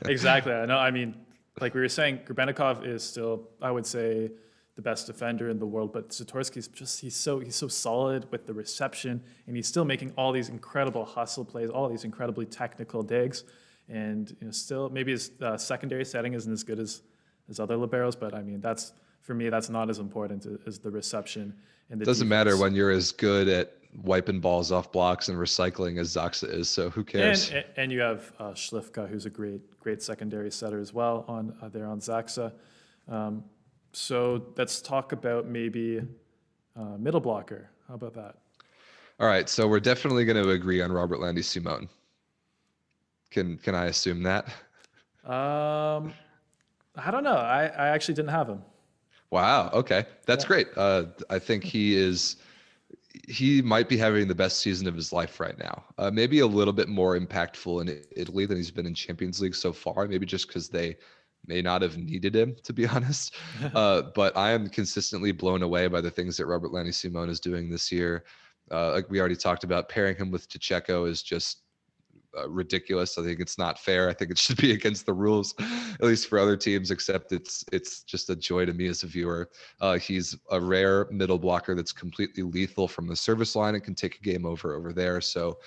Exactly. I know. I mean, like we were saying, Grebenikov is still, I would say, the best defender in the world, but Zatorsky's just he's so solid with the reception, and he's still making all these incredible hustle plays, all these incredibly technical digs, and still maybe his secondary setting isn't as good as other liberos, but I mean for me that's not as important as the reception and the doesn't defense. matter when you're as good at wiping balls off blocks and recycling as Zaksa is, so who cares? And you have Schlifka, who's a great secondary setter as well on there on Zaksa. So let's talk about maybe middle blocker. How about that? All right, so we're definitely going to agree on Robert Landy Simone. Can I assume that? I don't know. I actually didn't have him. Wow. Okay, that's great. I think he might be having the best season of his life right now. Maybe a little bit more impactful in Italy than he's been in Champions League so far. Maybe just because they may not have needed him, to be honest. But I am consistently blown away by the things that Robert Landy Simone is doing this year. Like we already talked about, pairing him with Tcheko is just ridiculous. I think it's not fair. I think it should be against the rules, at least for other teams, except it's just a joy to me as a viewer. He's a rare middle blocker that's completely lethal from the service line and can take a game over there. So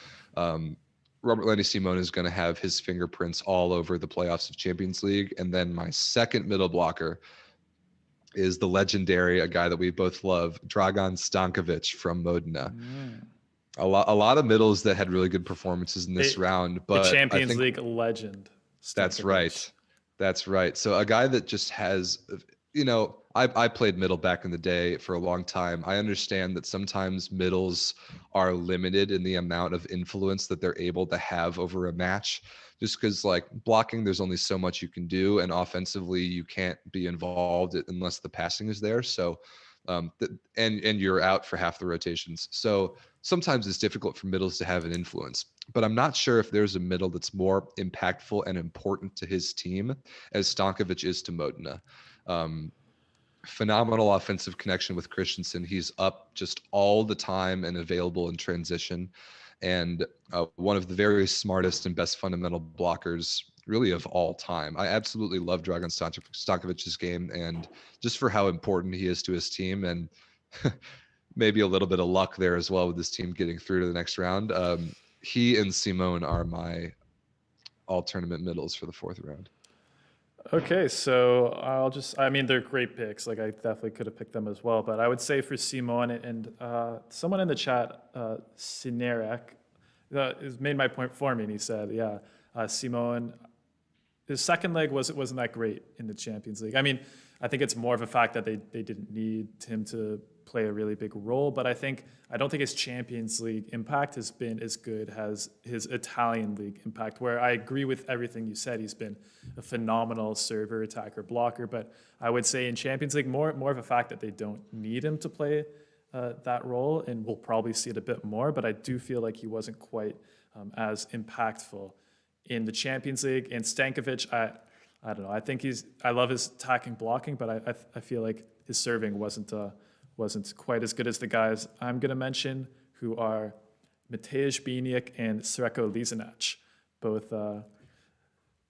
Robert Landy Simone is going to have his fingerprints all over the playoffs of Champions League. And then my second middle blocker is the legendary, a guy that we both love, Dragan Stankovic from Modena. A lot of middles that had really good performances in this round, but the Champions League legend. Stankovic. That's right. So a guy that just has, I played middle back in the day for a long time. I understand that sometimes middles are limited in the amount of influence that they're able to have over a match, just because like blocking, there's only so much you can do, and offensively you can't be involved unless the passing is there. So and you're out for half the rotations. So sometimes it's difficult for middles to have an influence, but I'm not sure if there's a middle that's more impactful and important to his team as Stankovic is to Modena. Phenomenal offensive connection with Christensen. He's up just all the time and available in transition, and one of the very smartest and best fundamental blockers really of all time. I absolutely love Dragan Stankovic's game, and just for how important he is to his team, and maybe a little bit of luck there as well with this team getting through to the next round. He and Simone are my all tournament middles for the fourth round. Okay, so they're great picks. Like I definitely could have picked them as well, but I would say for Simone and someone in the chat, Sinerek, has made my point for me, and he said, Simone, his second leg wasn't that great in the Champions League. I mean, I think it's more of a fact that they didn't need him to play a really big role, but I don't think his Champions League impact has been as good as his Italian league impact, where I agree with everything you said. He's been a phenomenal server, attacker, blocker, but I would say in Champions League, more of a fact that they don't need him to play that role, and we'll probably see it a bit more, but I do feel like he wasn't quite as impactful in the Champions League. And Stankovic, I don't know. I love his attacking blocking, but I feel like his serving wasn't quite as good as the guys I'm going to mention, who are Mateusz Bieniek and Sreko Lizanac. both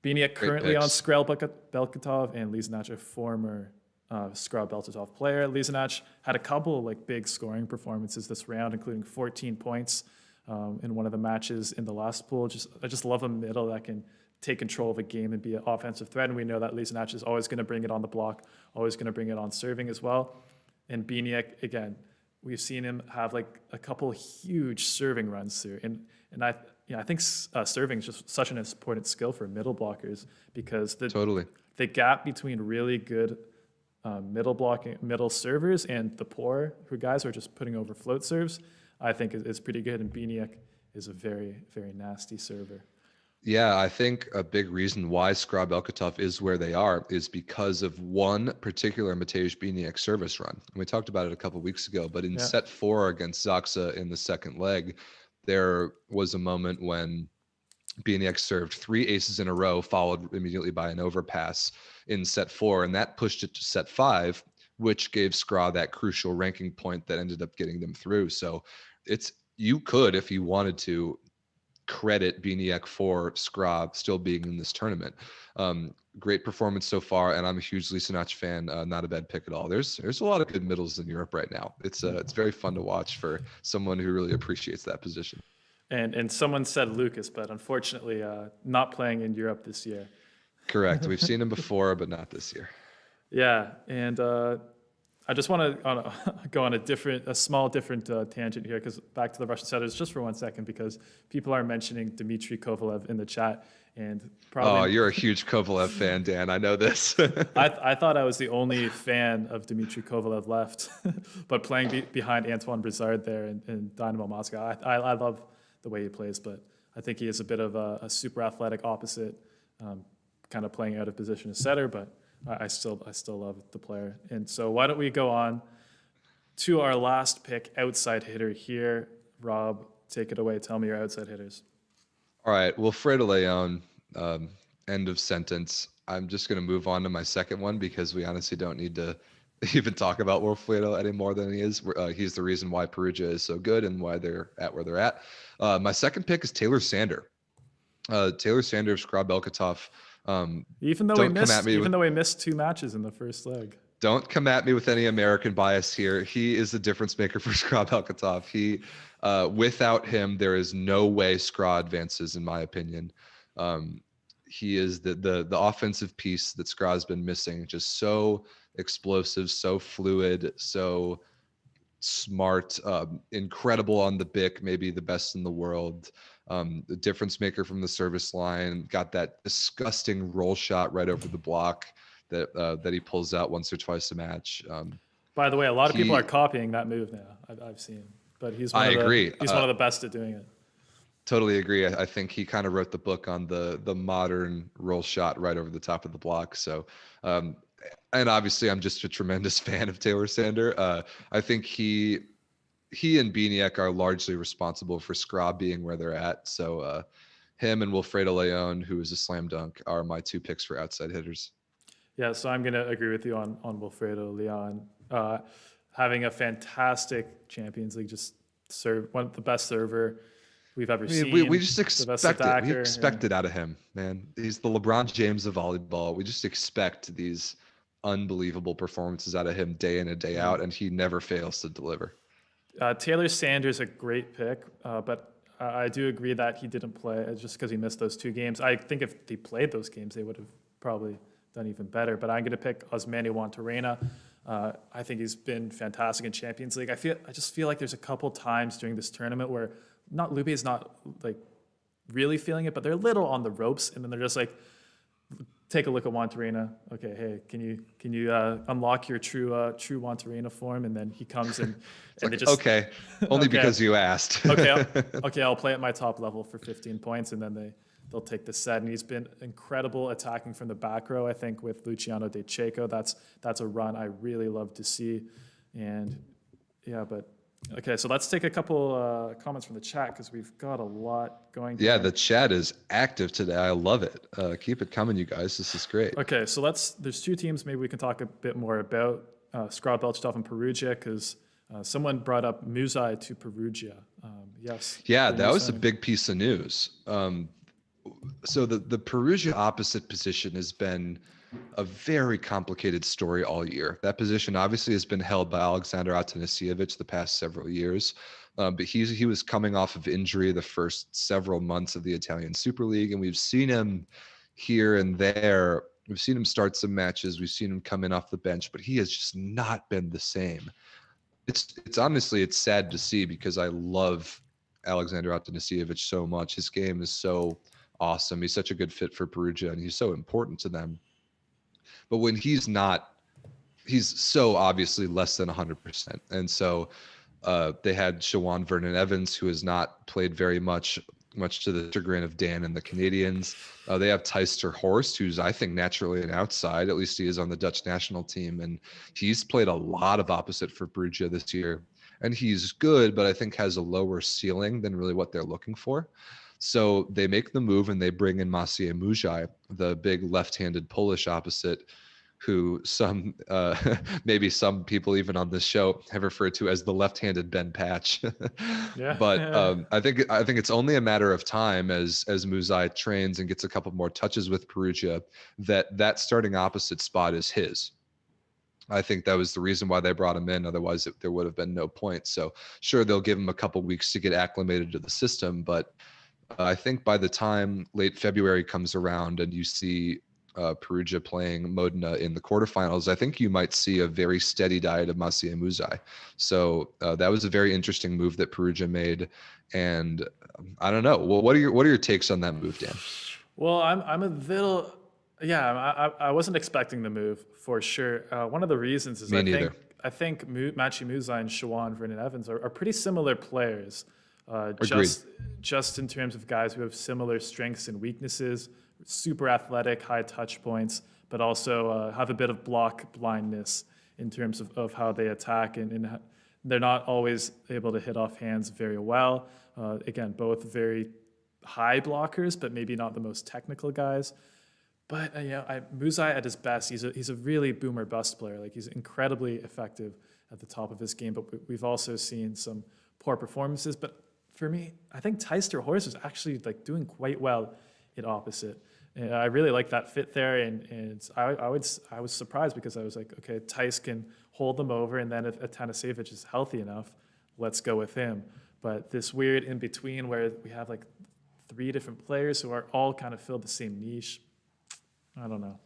Biniak currently on Skrel Belkatov and Liznach, a former Skrel Belkatov player. Liznach had a couple like big scoring performances this round, including 14 points in one of the matches in the last pool. I just love a middle that can take control of a game and be an offensive threat. And we know that Liznach is always going to bring it on the block, always going to bring it on serving as well. And Biniak, again, we've seen him have like a couple huge serving runs through. And I think serving is just such an important skill for middle blockers because the gap between really good middle servers and the poor guys who are just putting over float serves, I think is pretty good. And Biniak is a very, very nasty server. Yeah, I think a big reason why Skrel Belkatov is where they are is because of one particular Mateusz Biniak service run. And we talked about it a couple of weeks ago, but in set 4 against Zaksa in the second leg, there was a moment when Biniak served 3 aces in a row, followed immediately by an overpass in set 4, and that pushed it to set 5, which gave Skrel that crucial ranking point that ended up getting them through. So you could, if you wanted to, credit Biniak for Skrel still being in this tournament. Great performance so far, and I'm a huge Liznach fan. Not a bad pick at all. There's a lot of good middles in Europe right now. It's very fun to watch for someone who really appreciates that position. And someone said Lucas, but unfortunately not playing in Europe this year. Correct. We've seen him before, but not this year. Yeah, and I just want to go on a small different tangent here, because back to the Russian setters just for 1 second, because people are mentioning Dmitry Kovalev in the chat, and probably. Oh, you're a huge Kovalev fan, Dan. I know this. I thought I was the only fan of Dmitry Kovalev left, but playing behind Antoine Brizard there in Dynamo Moscow, I love the way he plays, but I think he is a bit of a super athletic opposite, kind of playing out of position as setter, but I still love the player. And so why don't we go on to our last pick, outside hitter here. Rob, take it away. Tell me your outside hitters. All right. Wilfredo Leon, end of sentence. I'm just going to move on to my second one because we honestly don't need to even talk about Wilfredo any more than he is. He's the reason why Perugia is so good and why they're at where they're at. My second pick is Taylor Sander. Taylor Sander of Skrel Belkatov. Even though we missed 2 matches in the first leg. Don't come at me with any American bias here. He is the difference maker for Skrel Belkatov. Without him, there is no way Skrel advances, in my opinion. He is the offensive piece that Skrel has been missing. Just so explosive, so fluid, so smart, incredible on the bic, maybe the best in the world. The difference maker from the service line, got that disgusting roll shot right over the block that he pulls out once or twice a match. By the way, a lot of people are copying that move now. I've seen, but he's one of the best at doing it. Totally agree. I think he kind of wrote the book on the modern roll shot right over the top of the block. So, and obviously I'm just a tremendous fan of Taylor Sander. I think he and Biniak are largely responsible for Skrel being where they're at. So him and Wilfredo Leon, who is a slam dunk, are my 2 picks for outside hitters. Yeah, so I'm going to agree with you on Wilfredo Leon. Having a fantastic Champions League, just one of the best server we've ever seen. We just expect it. We expect it out of him, man. He's the LeBron James of volleyball. We just expect these unbelievable performances out of him day in and day out, and he never fails to deliver. Taylor Sanders, a great pick, but I do agree that he didn't play just because he missed those 2 games. I think if he played those games, they would have probably done even better. But I'm going to pick Osmani Wantarena. I think he's been fantastic in Champions League. I just feel like there's a couple times during this tournament where Lube is not like really feeling it, but they're a little on the ropes, and then they're just like, take a look at Wantarena. Okay, hey, can you unlock your true Wantarena form? And then he comes and they just okay, only because you asked. okay, I'll play at my top level for 15 points, and then they'll take the set. And he's been incredible attacking from the back row. I think with Luciano De Checo, that's a run I really love to see. And yeah, but. Okay, so let's take a couple comments from the chat because we've got a lot going. Yeah, the chat is active today. I love it. Keep it coming, you guys. This is great. Okay, so there's 2 teams maybe we can talk a bit more about. Skrel Belkatov and Perugia, because someone brought up Muzai to Perugia. Yes. Yeah, that was a big piece of news. So the Perugia opposite position has been a very complicated story all year. That position obviously has been held by Alexander Atanasievich the past several years, but he was coming off of injury the first several months of the Italian Super League, and we've seen him here and there. We've seen him start some matches. We've seen him come in off the bench, but he has just not been the same. It's honestly it's sad to see because I love Alexander Atanasievich so much. His game is so awesome. He's such a good fit for Perugia, and he's so important to them. But when he's not, he's so obviously less than 100%. And so they had Shawan Vernon Evans, who has not played very much to the chagrin of Dan and the Canadians. They have Thijs Horst, who's I think naturally an outside. At least he is on the Dutch national team, and he's played a lot of opposite for Perugia this year. And he's good, but I think has a lower ceiling than really what they're looking for. So they make the move and they bring in Maciej Mujaj, the big left-handed Polish opposite, who some maybe some people even on this show have referred to as the left-handed Ben Patch. Yeah. But I think it's only a matter of time as Mujaj trains and gets a couple more touches with Perugia that starting opposite spot is his. I think that was the reason why they brought him in. Otherwise, there would have been no point. So sure, they'll give him a couple weeks to get acclimated to the system, but I think by the time late February comes around and you see Perugia playing Modena in the quarterfinals, I think you might see a very steady diet of Maciej Mujaj. So that was a very interesting move that Perugia made, and I don't know. Well, what are your takes on that move, Dan? Well, I'm a little, yeah. I wasn't expecting the move for sure. One of the reasons is Me neither. I think Maciej Mujaj and Shawan Vernon Evans are pretty similar players. Agreed. Just in terms of guys who have similar strengths and weaknesses, super athletic, high touch points, but also have a bit of block blindness in terms of how they attack, and they're not always able to hit off hands very well. Again, both very high blockers, but maybe not the most technical guys. But Mujaj at his best, he's a really boomer bust player. Like, he's incredibly effective at the top of his game, but we've also seen some poor performances. But for me, I think Thijs Horst is actually like doing quite well at opposite. And I really like that fit there, and I was surprised because I was like, okay, Thijs can hold them over, and then if Atanasievich is healthy enough, let's go with him. But this weird in between where we have like 3 different players who are all kind of filled the same niche. I don't know.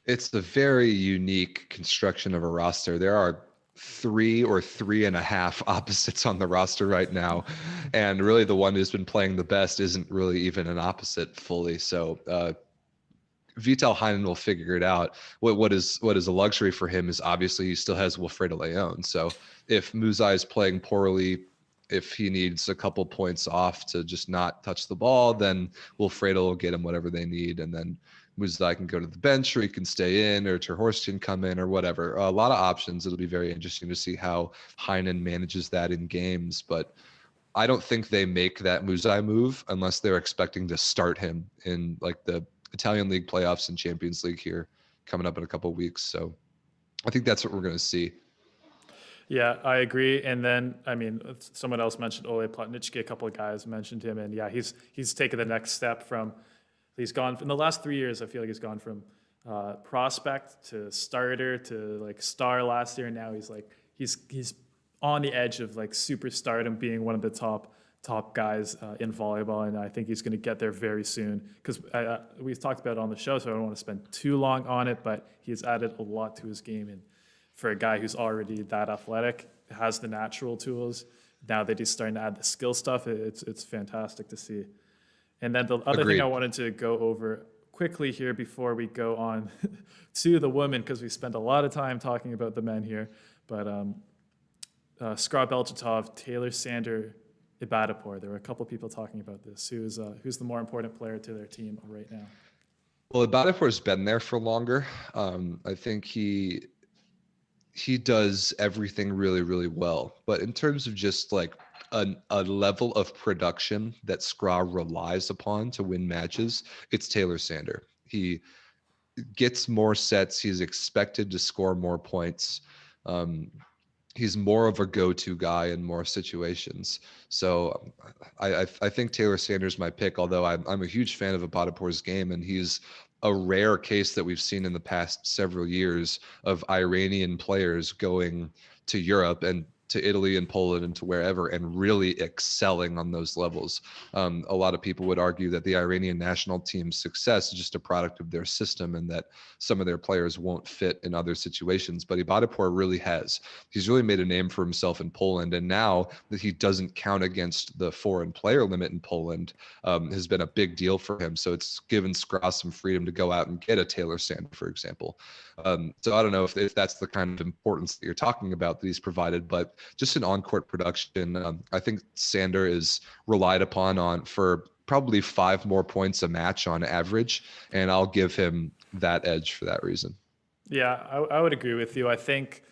It's a very unique construction of a roster. There are 3 or 3.5 opposites on the roster right now, and really the one who's been playing the best isn't really even an opposite fully. So Vital Heinen will figure it out. What is a luxury for him is obviously he still has Wilfredo Leon. So if Mujaj is playing poorly, if he needs a couple points off to just not touch the ball, then Wilfredo will get him whatever they need, and then Mujaj can go to the bench, or he can stay in, or Terhorst can come in, or whatever. A lot of options. It'll be very interesting to see how Heinen manages that in games. But I don't think they make that Mujaj move unless they're expecting to start him in like the Italian League playoffs and Champions League here coming up in a couple of weeks. So I think that's what we're going to see. Yeah, I agree. And then, I mean, someone else mentioned Ole Plotnicki. A couple of guys mentioned him, and yeah, he's taken the next step from. He's gone in the last 3 years. I feel like he's gone from prospect to starter to like star last year, and now he's on the edge of like superstardom, being one of the top guys in volleyball, and I think he's going to get there very soon. Because we've talked about it on the show, so I don't want to spend too long on it. But he's added a lot to his game, and for a guy who's already that athletic, has the natural tools. Now that he's starting to add the skill stuff, it's fantastic to see. And then the other thing I wanted to go over quickly here before we go on to the women, because we spent a lot of time talking about the men here, but Skra Belchatov, Taylor Sander, Ibadapur. There were a couple people talking about this. Who's the more important player to their team right now? Well, Ibadapur's been there for longer. I think he does everything really, really well. But in terms of just like a level of production that Skra relies upon to win matches, it's Taylor Sander. He gets more sets. He's expected to score more points. he's more of a go-to guy in more situations. So I think Taylor Sanders my pick, although I'm a huge fan of Abadapour's game, and he's a rare case that we've seen in the past several years of Iranian players going to Europe and to Italy and Poland and to wherever and really excelling on those levels. A lot of people would argue that the Iranian national team's success is just a product of their system and that some of their players won't fit in other situations. But Abadapour really has. He's really made a name for himself in Poland. And now that he doesn't count against the foreign player limit in Poland has been a big deal for him. So it's given Skra some freedom to go out and get a Taylor Sander, for example. So I don't know if that's the kind of importance that you're talking about that he's provided, but just in on-court production, I think Sander is relied upon for probably 5 more points a match on average, and I'll give him that edge for that reason. Yeah, I would agree with you. I think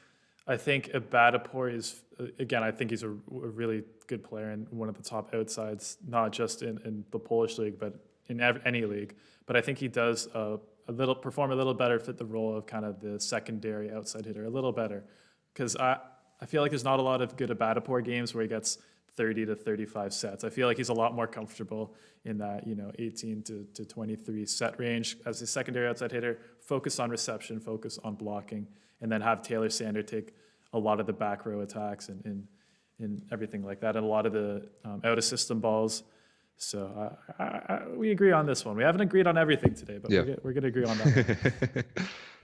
Abadapour is, again, I think he's a really good player and one of the top outsides, not just in the Polish league, but in any league. But I think he does perform a little better, fit the role of kind of the secondary outside hitter a little better. Because I feel like there's not a lot of good Abadapour games where he gets 30 to 35 sets. I feel like he's a lot more comfortable in that, 18 to 23 set range as a secondary outside hitter, focus on reception, focus on blocking, and then have Taylor Sander take a lot of the back row attacks and everything like that, and a lot of the out of system balls. So we agree on this one. We haven't agreed on everything today, but we're going to agree on that one.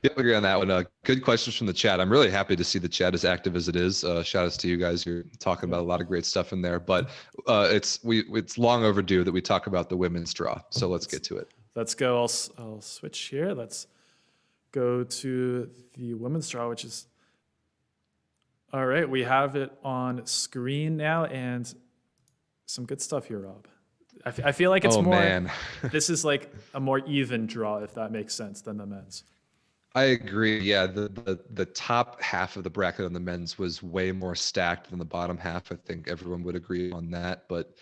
Yep, agree on that one. Good questions from the chat. I'm really happy to see the chat as active as it is. Shout outs to you guys. You're talking about a lot of great stuff in there, but it's long overdue that we talk about the women's draw. So let's get to it. Let's go. I'll switch here. Let's go to the women's draw, which is all right. We have it on screen now, and some good stuff here, Rob. I feel like it's this is like a more even draw, if that makes sense, than the men's. I agree. Yeah, the top half of the bracket on the men's was way more stacked than the bottom half. I think everyone would agree on that. But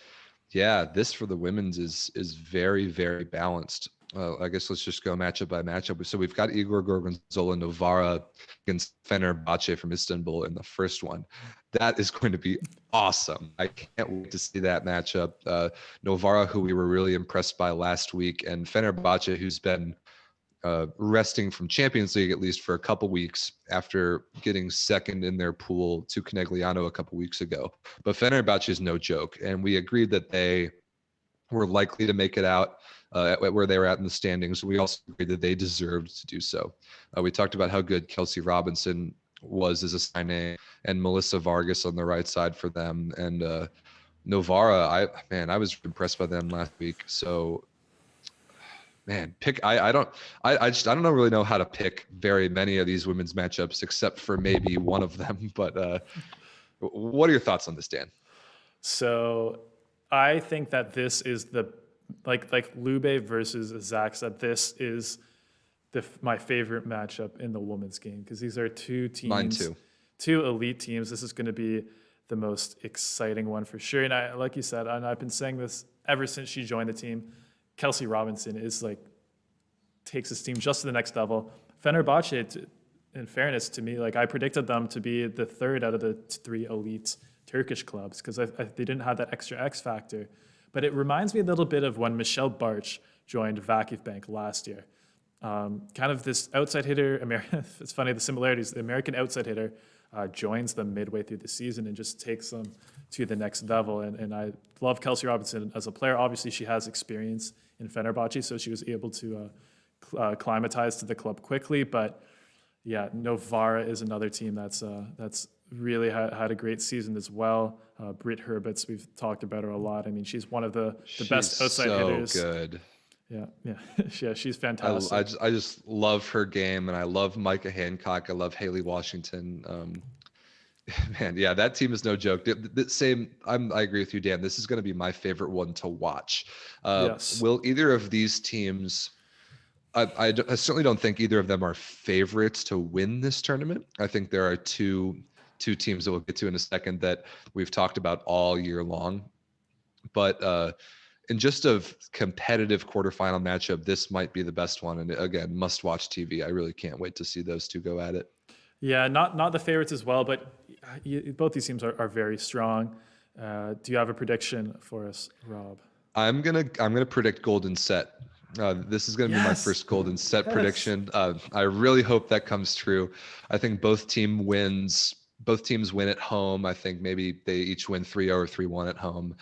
yeah, this for the women's is very, very balanced. I guess let's just go matchup by matchup. So we've got Igor Gorgonzola Novara against Fenerbahce from Istanbul in the first one. That is going to be awesome. I can't wait to see that matchup. Novara, who we were really impressed by last week, and Fenerbahce, who's been resting from Champions League at least for a couple weeks after getting second in their pool to Conegliano a couple weeks ago. But Fenerbahce is no joke, and we agreed that they were likely to make it out where they were at in the standings. We also agreed that they deserved to do so. We talked about how good Kelsey Robinson was as a signing, and Melissa Vargas on the right side for them, and Novara. I was impressed by them last week. So man, I don't really know how to pick very many of these women's matchups except for maybe one of them. But what are your thoughts on this, Dan? So I think that this is the like Lube versus Zaksa. This is my favorite matchup in the women's game because these are two teams, mine too, two elite teams. This is going to be the most exciting one for sure. And like you said, and I've been saying this ever since she joined the team. Kelsey Robinson is takes his team just to the next level. Fenerbahce, in fairness to me, I predicted them to be the third out of the 3 elite Turkish clubs because they didn't have that extra X factor. But it reminds me a little bit of when Michelle Bartsch joined Vakifbank last year. Kind of this outside hitter, it's funny, the similarities. The American outside hitter joins them midway through the season and just takes them to the next level. And I love Kelsey Robinson as a player. Obviously, she has experience in Fenerbahce, so she was able to acclimatize to the club quickly. But yeah, Novara is another team that's really had a great season as well. Britt Herbets, we've talked about her a lot. I mean, she's one of the best outside hitters. So good. Yeah, she's fantastic. I just love her game, and I love Micah Hancock. I love Haley Washington. Man, yeah, that team is no joke. I agree with you, Dan. This is going to be my favorite one to watch. Yes. Will either of these teams? I certainly don't think either of them are favorites to win this tournament. I think there are two teams that we'll get to in a second that we've talked about all year long. But in just a competitive quarterfinal matchup, this might be the best one. And again, must watch TV. I really can't wait to see those two go at it. Yeah, not the favorites as well, but both these teams are very strong. Do you have a prediction for us, Rob? I'm gonna predict golden set. This is gonna be my Yes. first golden set Yes. prediction. I really hope that comes true. I think both teams win at home. I think maybe they each win 3-0 or 3-1 at home,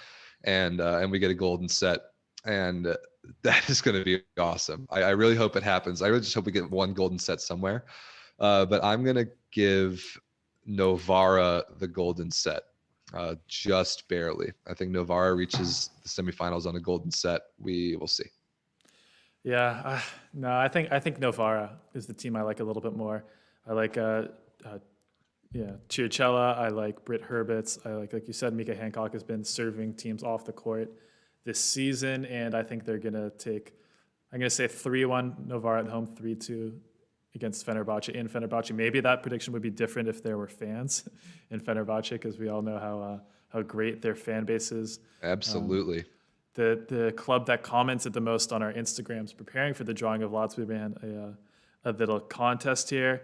and we get a golden set. And that is going to be awesome. I really hope it happens. I really just hope we get one golden set somewhere. But I'm going to give Novara the golden set, just barely. I think Novara reaches the semifinals on a golden set. We will see. Yeah, no, I think Novara is the team I like a little bit more. I like Chiarcella. I like Britt Herbets. I like you said, Mika Hancock has been serving teams off the court this season, and I think they're gonna take. I'm gonna say 3-1 Novara at home, 3-2 against Fenerbahce in Fenerbahce. Maybe that prediction would be different if there were fans in Fenerbahce, because we all know how great their fan base is. Absolutely. The club that commented the most on our Instagrams preparing for the drawing of lots, we ran a little contest here.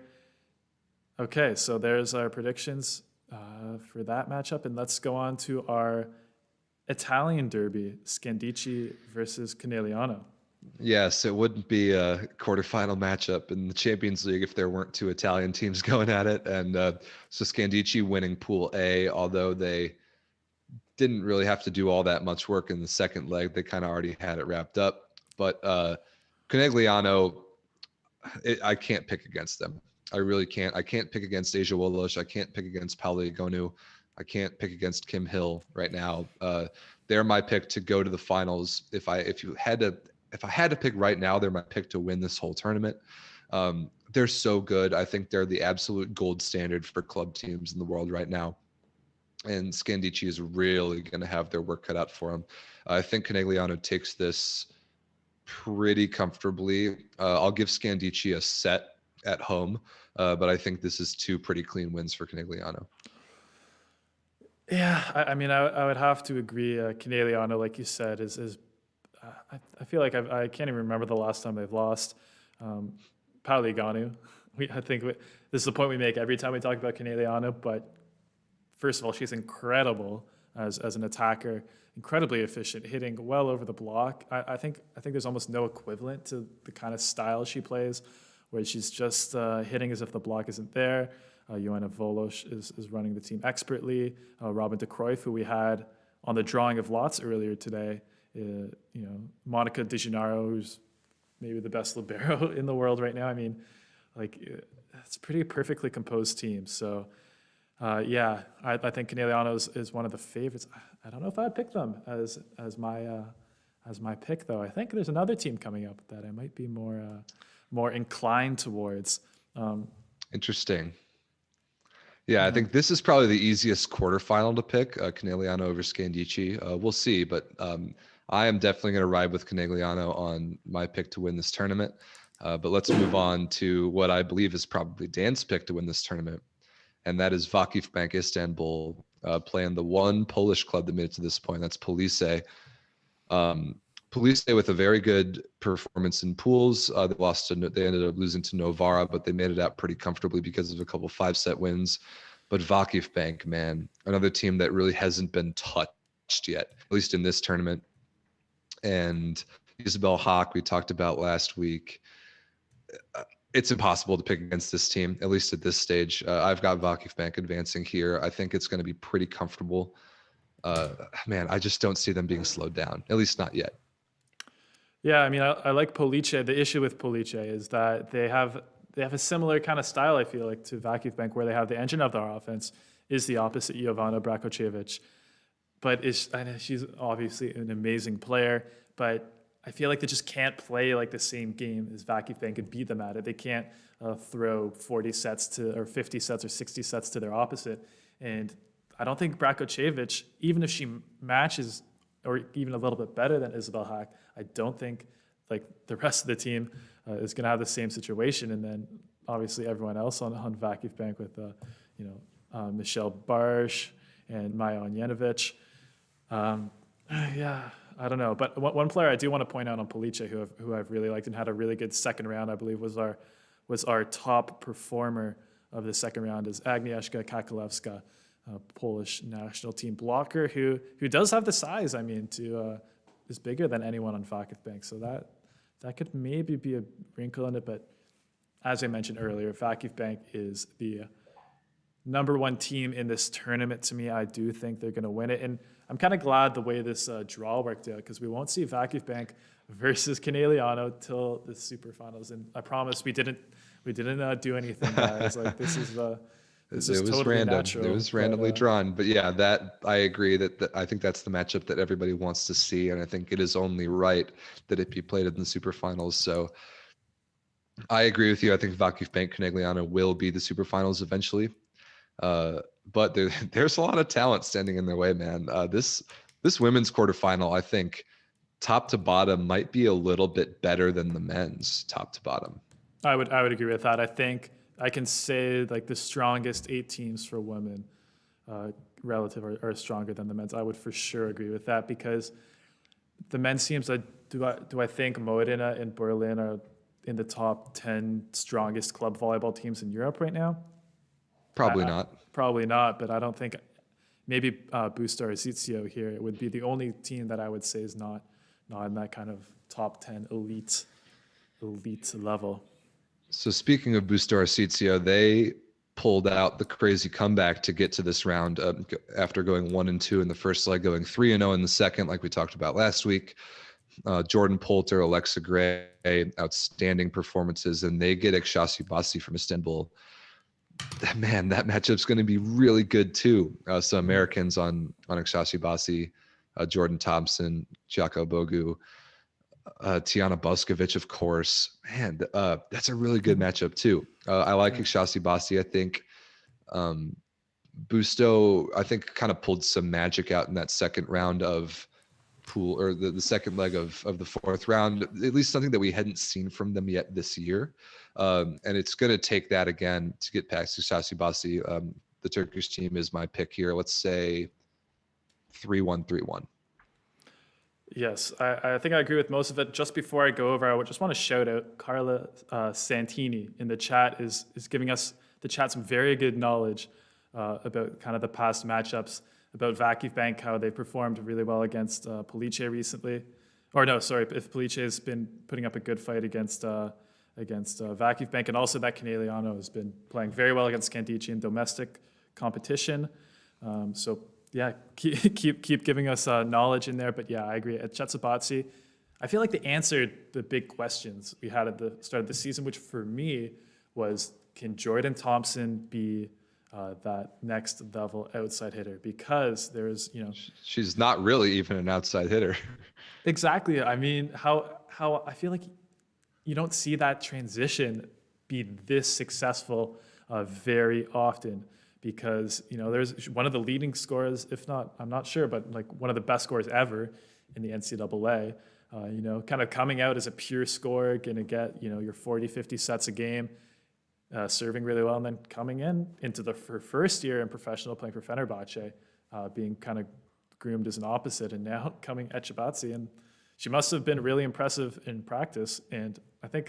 Okay, so there's our predictions for that matchup, and let's go on to our Italian derby, Scandicci versus Conegliano. Yes, it wouldn't be a quarterfinal matchup in the Champions League if there weren't two Italian teams going at it. And so Scandicci winning Pool A, although they didn't really have to do all that much work in the second leg. They kind of already had it wrapped up. But Conegliano, I can't pick against them. I really can't. I can't pick against Asia Wolosh. I can't pick against Pauli Gonu. I can't pick against Kim Hill right now. They're my pick to go to the finals. If I had to pick right now, they're my pick to win this whole tournament. They're so good. I think they're the absolute gold standard for club teams in the world right now. And Scandicci is really going to have their work cut out for them. I think Conegliano takes this pretty comfortably. I'll give Scandicci a set at home, but I think this is two pretty clean wins for Conegliano. Yeah, I mean, I would have to agree. Conegliano, like you said, is I feel like I can't even remember the last time they've lost. Pauli Gonu, I think this is the point we make every time we talk about Conegliano, but first of all, she's incredible as an attacker, incredibly efficient, hitting well over the block. I think there's almost no equivalent to the kind of style she plays, where she's just hitting as if the block isn't there. Joanna Volosh is running the team expertly. Robin de Cruyff, who we had on the drawing of lots earlier today, Monica Di Gennaro, who's maybe the best libero in the world right now. I mean, it's a pretty perfectly composed team. So, I think Conegliano is one of the favorites. I don't know if I'd pick them as my pick, though. I think there's another team coming up that I might be more inclined towards. Interesting. Yeah, I think this is probably the easiest quarterfinal to pick, Conegliano over Scandicci. We'll see, but I am definitely going to ride with Conegliano on my pick to win this tournament. But let's move on to what I believe is probably Dan's pick to win this tournament, and that is Vakif Bank Istanbul, playing the one Polish club that made it to this point. That's Police. Police with a very good performance in pools. They ended up losing to Novara, but they made it out pretty comfortably because of a couple 5-set wins. But Vakif Bank, man, another team that really hasn't been touched yet, at least in this tournament. And Isabel Haak, we talked about last week. It's impossible to pick against this team, at least at this stage. I've got Vakif Bank advancing here. I think it's going to be pretty comfortable. I just don't see them being slowed down, at least not yet. Yeah, I mean, I like Police. The issue with Police is that they have a similar kind of style, I feel like, to Vakif Bank, where they have the engine of their offense is the opposite, Jovana Brakocevic. But I know she's obviously an amazing player, but I feel like they just can't play like the same game as Vakif Bank and beat them at it. They can't throw 40 sets or 50 sets or 60 sets to their opposite. And I don't think Brakocevic, even if she matches or even a little bit better than Isabel Haak, I don't think like the rest of the team is going to have the same situation. And then obviously everyone else on Vakif Bank with Michelle Barsh and Maya Onjenovic. I don't know. But one player I do want to point out on Police, who I've really liked and had a really good second round, I believe was our top performer of the second round is Agnieszka Kakalewska, Polish national team blocker who does have the size. I mean, is bigger than anyone on Vakif Bank. So that could maybe be a wrinkle in it. But as I mentioned earlier, Vakif Bank is the number one team in this tournament to me. I do think they're going to win it. And I'm kind of glad the way this draw worked out, because we won't see Vakif Bank versus Caneliano till the superfinals. And I promise we didn't do anything, guys. Like this is totally random. natural. It was randomly drawn. But yeah, that I agree that I think that's the matchup that everybody wants to see. And I think it is only right that it be played in the superfinals. So I agree with you. I think Vakif Bank Conegliano will be the superfinals eventually. But there's a lot of talent standing in their way, man. This women's quarterfinal, I think, top to bottom, might be a little bit better than the men's top to bottom. I would agree with that. I think I can say like the strongest 8 teams for women relative are stronger than the men's. I would for sure agree with that, because the men's teams, do I think Modena and Berlin are in the top 10 strongest club volleyball teams in Europe right now? Probably not. Probably not, but I don't think, maybe Busto Arsizio here would be the only team that I would say is not in that kind of top 10 elite level. So speaking of Busto Arsizio, they pulled out the crazy comeback to get to this round after going 1-2 in the first leg, going 3-0 in the second, like we talked about last week. Jordan Poulter, Alexa Gray, outstanding performances, and they get Ekshasi Basi from Istanbul. Man, that matchup's going to be really good too. Some Americans on Ekshasi Basi, Jordan Thompson, Jaco Bogu, Tiana Boskovic, of course. Man, that's a really good matchup too. I like Ekshasi Basi. I think Busto, I think, kind of pulled some magic out in that second round of pool, or the second leg of the fourth round, at least something that we hadn't seen from them yet this year. And it's going to take that again to get past Ekshasi Basi. The Turkish team is my pick here. Let's say 3-1, 3-1. Yes, I think I agree with most of it. Just before I go over, I would just want to shout out Carla Santini in the chat is giving us the chat some very good knowledge about kind of the past matchups, about Vakif Bank, how they performed really well against Police recently. Or no, sorry, if Police has been putting up a good fight against Vakif Bank, and also that Caneliano has been playing very well against Candici in domestic competition. So yeah, keep giving us knowledge in there. But yeah, I agree. At Chetsabatsi, I feel like they answered the big questions we had at the start of the season, which for me was, can Jordan Thompson be that next level outside hitter? Because there's, she's not really even an outside hitter. Exactly. I mean, how I feel like you don't see that transition be this successful very often, because there's one of the leading scorers, if not, I'm not sure, but like one of the best scorers ever in the NCAA. Kind of coming out as a pure scorer, gonna get your 40, 50 sets a game. Serving really well, and then coming into her first year in professional, playing for Fenerbahce, being kind of groomed as an opposite, and now coming at Chabatzi, and she must have been really impressive in practice. And I think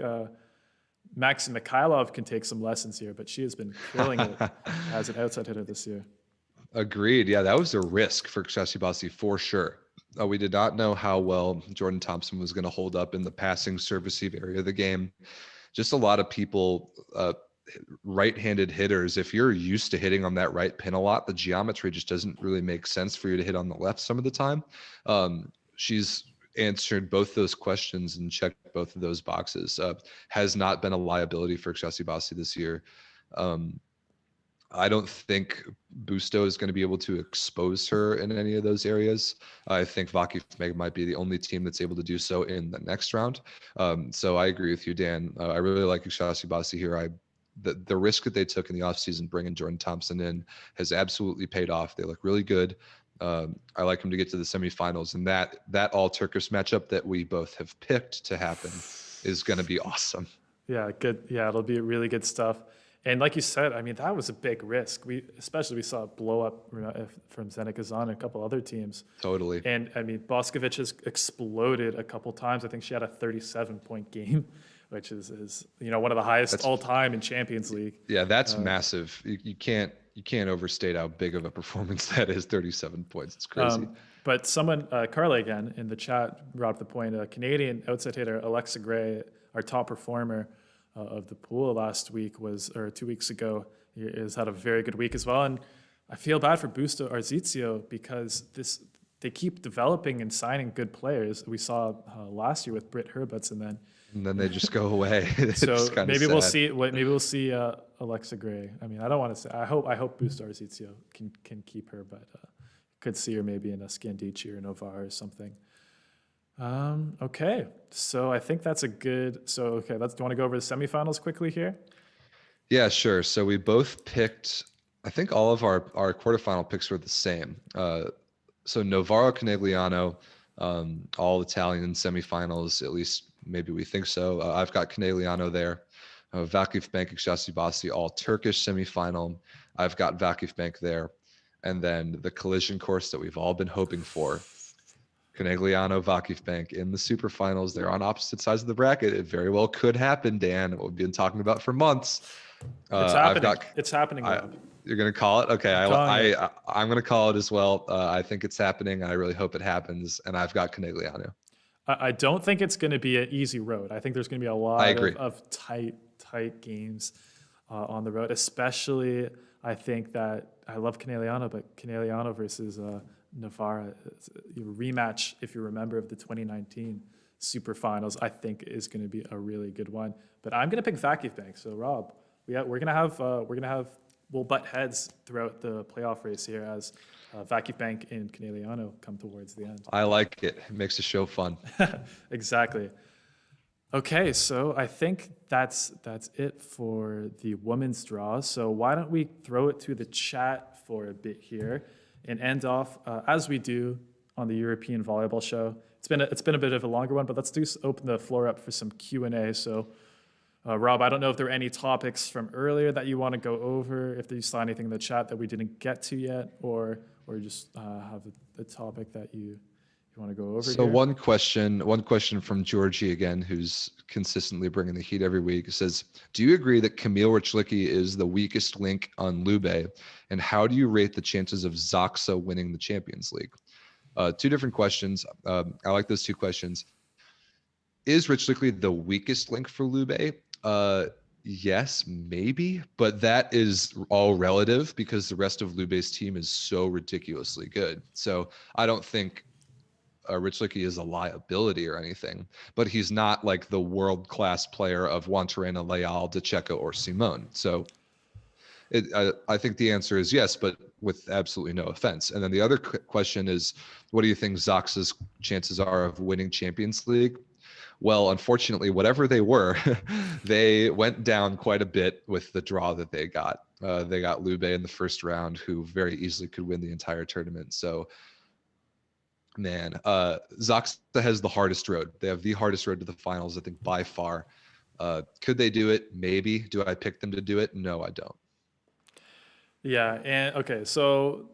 Maxim Mikhailov can take some lessons here, but she has been killing it as an outside hitter this year. Agreed. Yeah, that was a risk for Shashibasi for sure. We did not know how well Jordan Thompson was going to hold up in the passing serve receive area of the game. Just a lot of people, right-handed hitters, if you're used to hitting on that right pin a lot, the geometry just doesn't really make sense for you to hit on the left some of the time. She's answered both those questions and checked both of those boxes. Has not been a liability for Shashibasi this year. I don't think Busto is going to be able to expose her in any of those areas. I think Vakif Meg might be the only team that's able to do so in the next round. So I agree with you, Dan. I really like Shashibasi here. The risk that they took in the offseason bringing Jordan Thompson in has absolutely paid off. They look really good. I like them to get to the semifinals, and that all Turkish matchup that we both have picked to happen is going to be awesome. Yeah, good. Yeah, it'll be really good stuff. And like you said, I mean, that was a big risk. We saw a blow up from Zenith Kazan and a couple other teams. Totally. And I mean, Boskovic has exploded a couple times. I think she had a 37-point game which is one of the highest all time in Champions League. Yeah, that's massive. You can't overstate how big of a performance that is. 37 points. It's crazy. But someone, Carla again, in the chat brought up the point, Canadian outside hitter Alexa Gray, our top performer of the pool last week or 2 weeks ago, has had a very good week as well. And I feel bad for Busto Arzizio because they keep developing and signing good players. We saw last year with Britt Herbutz, and then they just go away. So maybe we'll see. Maybe we'll see Alexa Gray. I mean, I don't want to say. I hope Busto Arzizio can keep her, but could see her maybe in a Scandici or Novara or something. Okay, so I think that's a good. So okay, do you want to go over the semifinals quickly here? Yeah, sure. So we both picked. I think all of our quarterfinal picks were the same. So Novara Conegliano, all Italian semifinals, at least maybe we think so. I've got Conegliano there. Vakif Bank Ikshasibasi, all Turkish semifinal. I've got Vakif Bank there. And then the collision course that we've all been hoping for. Conegliano, Vakif Bank in the super finals. They're on opposite sides of the bracket. It very well could happen, Dan. What we've been talking about for months. It's happening. It's happening, Rob. You're going to call it? Okay, I'm going to call it as well. I think it's happening. I really hope it happens. And I've got Conegliano. I don't think it's going to be an easy road. I think there's going to be a lot of tight games on the road, especially I think that I love Conegliano, but Conegliano versus Novara, your rematch, if you remember, of the 2019 Super Finals, I think is going to be a really good one. But I'm going to pick Vakif Bank. So Rob, we're going to have we'll butt heads throughout the playoff race here as Vakif Bank and Conegliano come towards the end. I like it. It makes the show fun. Exactly. Okay, so I think that's it for the women's draw. So why don't we throw it to the chat for a bit here and end off as we do on the European Volleyball Show. It's been a bit of a longer one, but let's open the floor up for some Q&A. So Rob, I don't know if there are any topics from earlier that you want to go over, if you saw anything in the chat that we didn't get to yet, or just have the topic that you want to go over. So here? one question from Georgie again, who's consistently bringing the heat every week. It says, do you agree that Kamil Rychlicki is the weakest link on Lube? And how do you rate the chances of Zaksa winning the Champions League? Two different questions. I like those two questions. Is Rychlicki the weakest link for Lube? Yes, maybe, but that is all relative because the rest of Lube's team is so ridiculously good. So I don't think Rychlicki is a liability or anything, but he's not like the world-class player of Juantorena, Leal, DeCecco, or Simone. So I think the answer is yes, but with absolutely no offense. And then the other question is, what do you think Zaksa's chances are of winning Champions League? Well, unfortunately, whatever they were, they went down quite a bit with the draw that they got. They got Lube in the first round, who very easily could win the entire tournament. So, man, Zaksa has the hardest road. They have the hardest road to the finals, I think, by far. Could they do it? Maybe. Do I pick them to do it? No, I don't. Yeah, and okay, so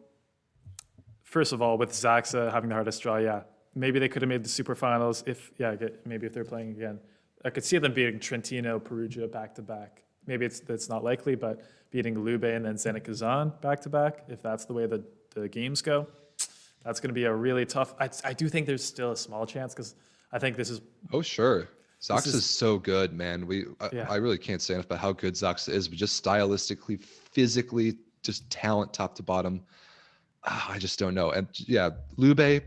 first of all, with Zaksa having the hardest draw, yeah, maybe they could have made the super finals maybe if they're playing again. I could see them beating Trentino, Perugia back to back. Maybe that's not likely, but beating Lube and then Zenith Kazan back to back, if that's the way the games go, that's going to be a really tough. I do think there's still a small chance because I think this is. Oh, sure. Zaksa is so good, man. I really can't say enough about how good Zaksa is, but just stylistically, physically, just talent top to bottom. I just don't know. And yeah, Lube,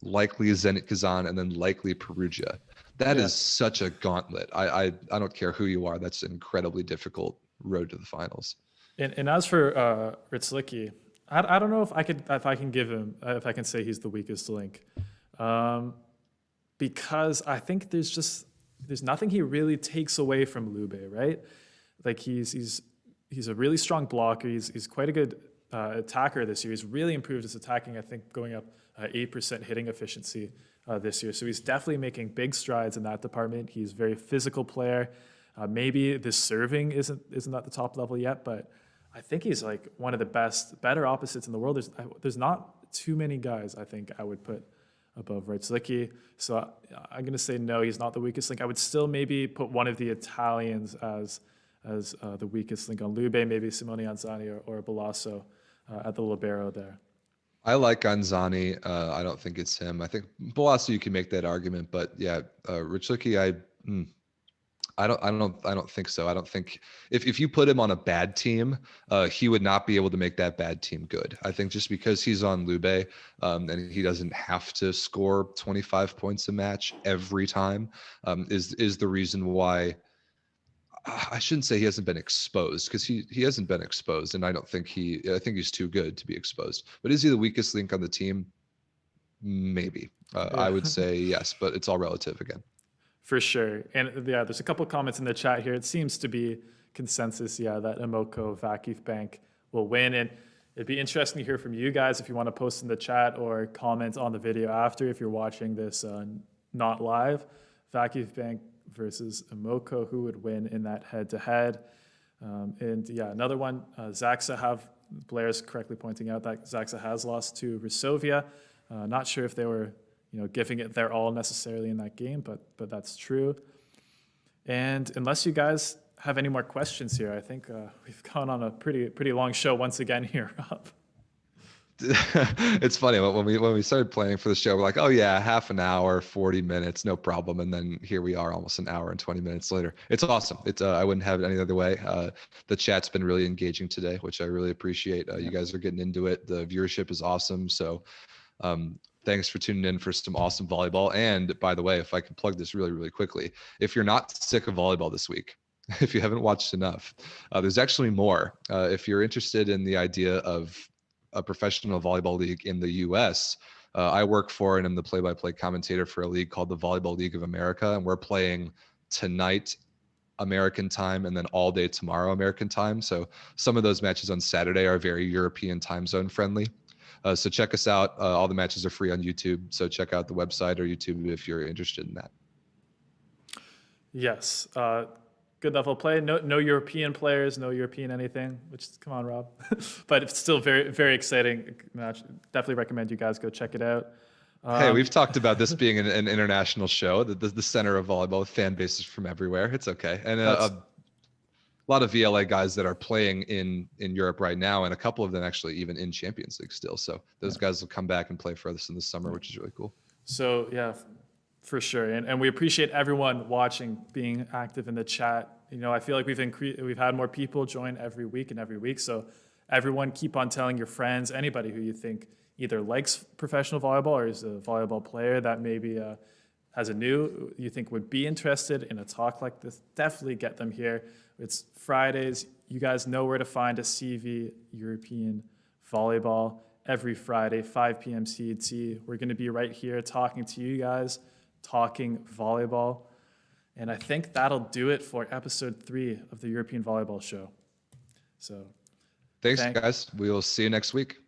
likely Zenith Kazan, and then likely Perugia. That is such a gauntlet. I don't care who you are. That's an incredibly difficult road to the finals. And as for Rychlicki, I don't know if I can say he's the weakest link, because I think there's nothing he really takes away from Lube, right? Like he's a really strong blocker. He's quite a good attacker this year. He's really improved his attacking, I think, going up 8% hitting efficiency this year. So he's definitely making big strides in that department. He's a very physical player. Maybe the serving isn't at the top level yet, but I think he's like one of the better opposites in the world. There's not too many guys I think I would put above Rajcicki. So I'm going to say no, he's not the weakest link. I would still maybe put one of the Italians as the weakest link on Lube, maybe Simone Anzani or Balasso at the libero there. I like Anzani. I don't think it's him. I think Balasso, you can make that argument, but yeah, Rajcicki, I don't think so. I don't think if you put him on a bad team, he would not be able to make that bad team good. I think just because he's on Lube, and he doesn't have to score 25 points a match every time, is the reason why. I shouldn't say he hasn't been exposed, because he hasn't been exposed, and I think he's too good to be exposed. But is he the weakest link on the team? Maybe. I would say yes, but it's all relative again. For sure. And yeah, there's a couple of comments in the chat here. It seems to be consensus, that Imoko Vakiv Bank will win. And it'd be interesting to hear from you guys if you want to post in the chat or comment on the video after if you're watching this not live. Vakiv Bank versus Imoko, who would win in that head-to-head? And yeah, another one, Zaksa Blair's correctly pointing out that Zaksa has lost to Resovia. Not sure if they were giving it their all necessarily in that game, but that's true. And unless you guys have any more questions here, I think we've gone on a pretty long show once again here, Rob. It's funny when we started planning for the show, we're like, oh yeah, half an hour, 40 minutes, no problem. And then here we are almost an hour and 20 minutes later. It's awesome. I wouldn't have it any other way. The chat's been really engaging today, which I really appreciate. You guys are getting into it. The viewership is awesome. So thanks for tuning in for some awesome volleyball. And by the way, if I can plug this really, really quickly, if you're not sick of volleyball this week, if you haven't watched enough, there's actually more. If you're interested in the idea of a professional volleyball league in the US, I work for and I'm the play-by-play commentator for a league called the Volleyball League of America. And we're playing tonight American time and then all day tomorrow American time. So some of those matches on Saturday are very European time zone friendly. So check us out. All the matches are free on YouTube. So check out the website or YouTube if you're interested in that. Yes. Good level of play. No European players, no European anything, which is, come on, Rob. But it's still very, very exciting match. Definitely recommend you guys go check it out. Hey, we've talked about this being an international show, the center of volleyball with fan bases from everywhere. It's okay. And a lot of VLA guys that are playing in Europe right now, and a couple of them actually even in Champions League still. So those guys will come back and play for us in the summer, which is really cool. So yeah, for sure. And we appreciate everyone watching, being active in the chat. I feel like we've had more people join every week. So everyone keep on telling your friends, anybody who you think either likes professional volleyball or is a volleyball player that maybe you think would be interested in a talk like this, definitely get them here. It's Fridays. You guys know where to find a CV European Volleyball every Friday, 5 p.m. CET. We're going to be right here talking to you guys, talking volleyball. And I think that'll do it for episode 3 of the European Volleyball Show. So thanks, guys. We'll see you next week.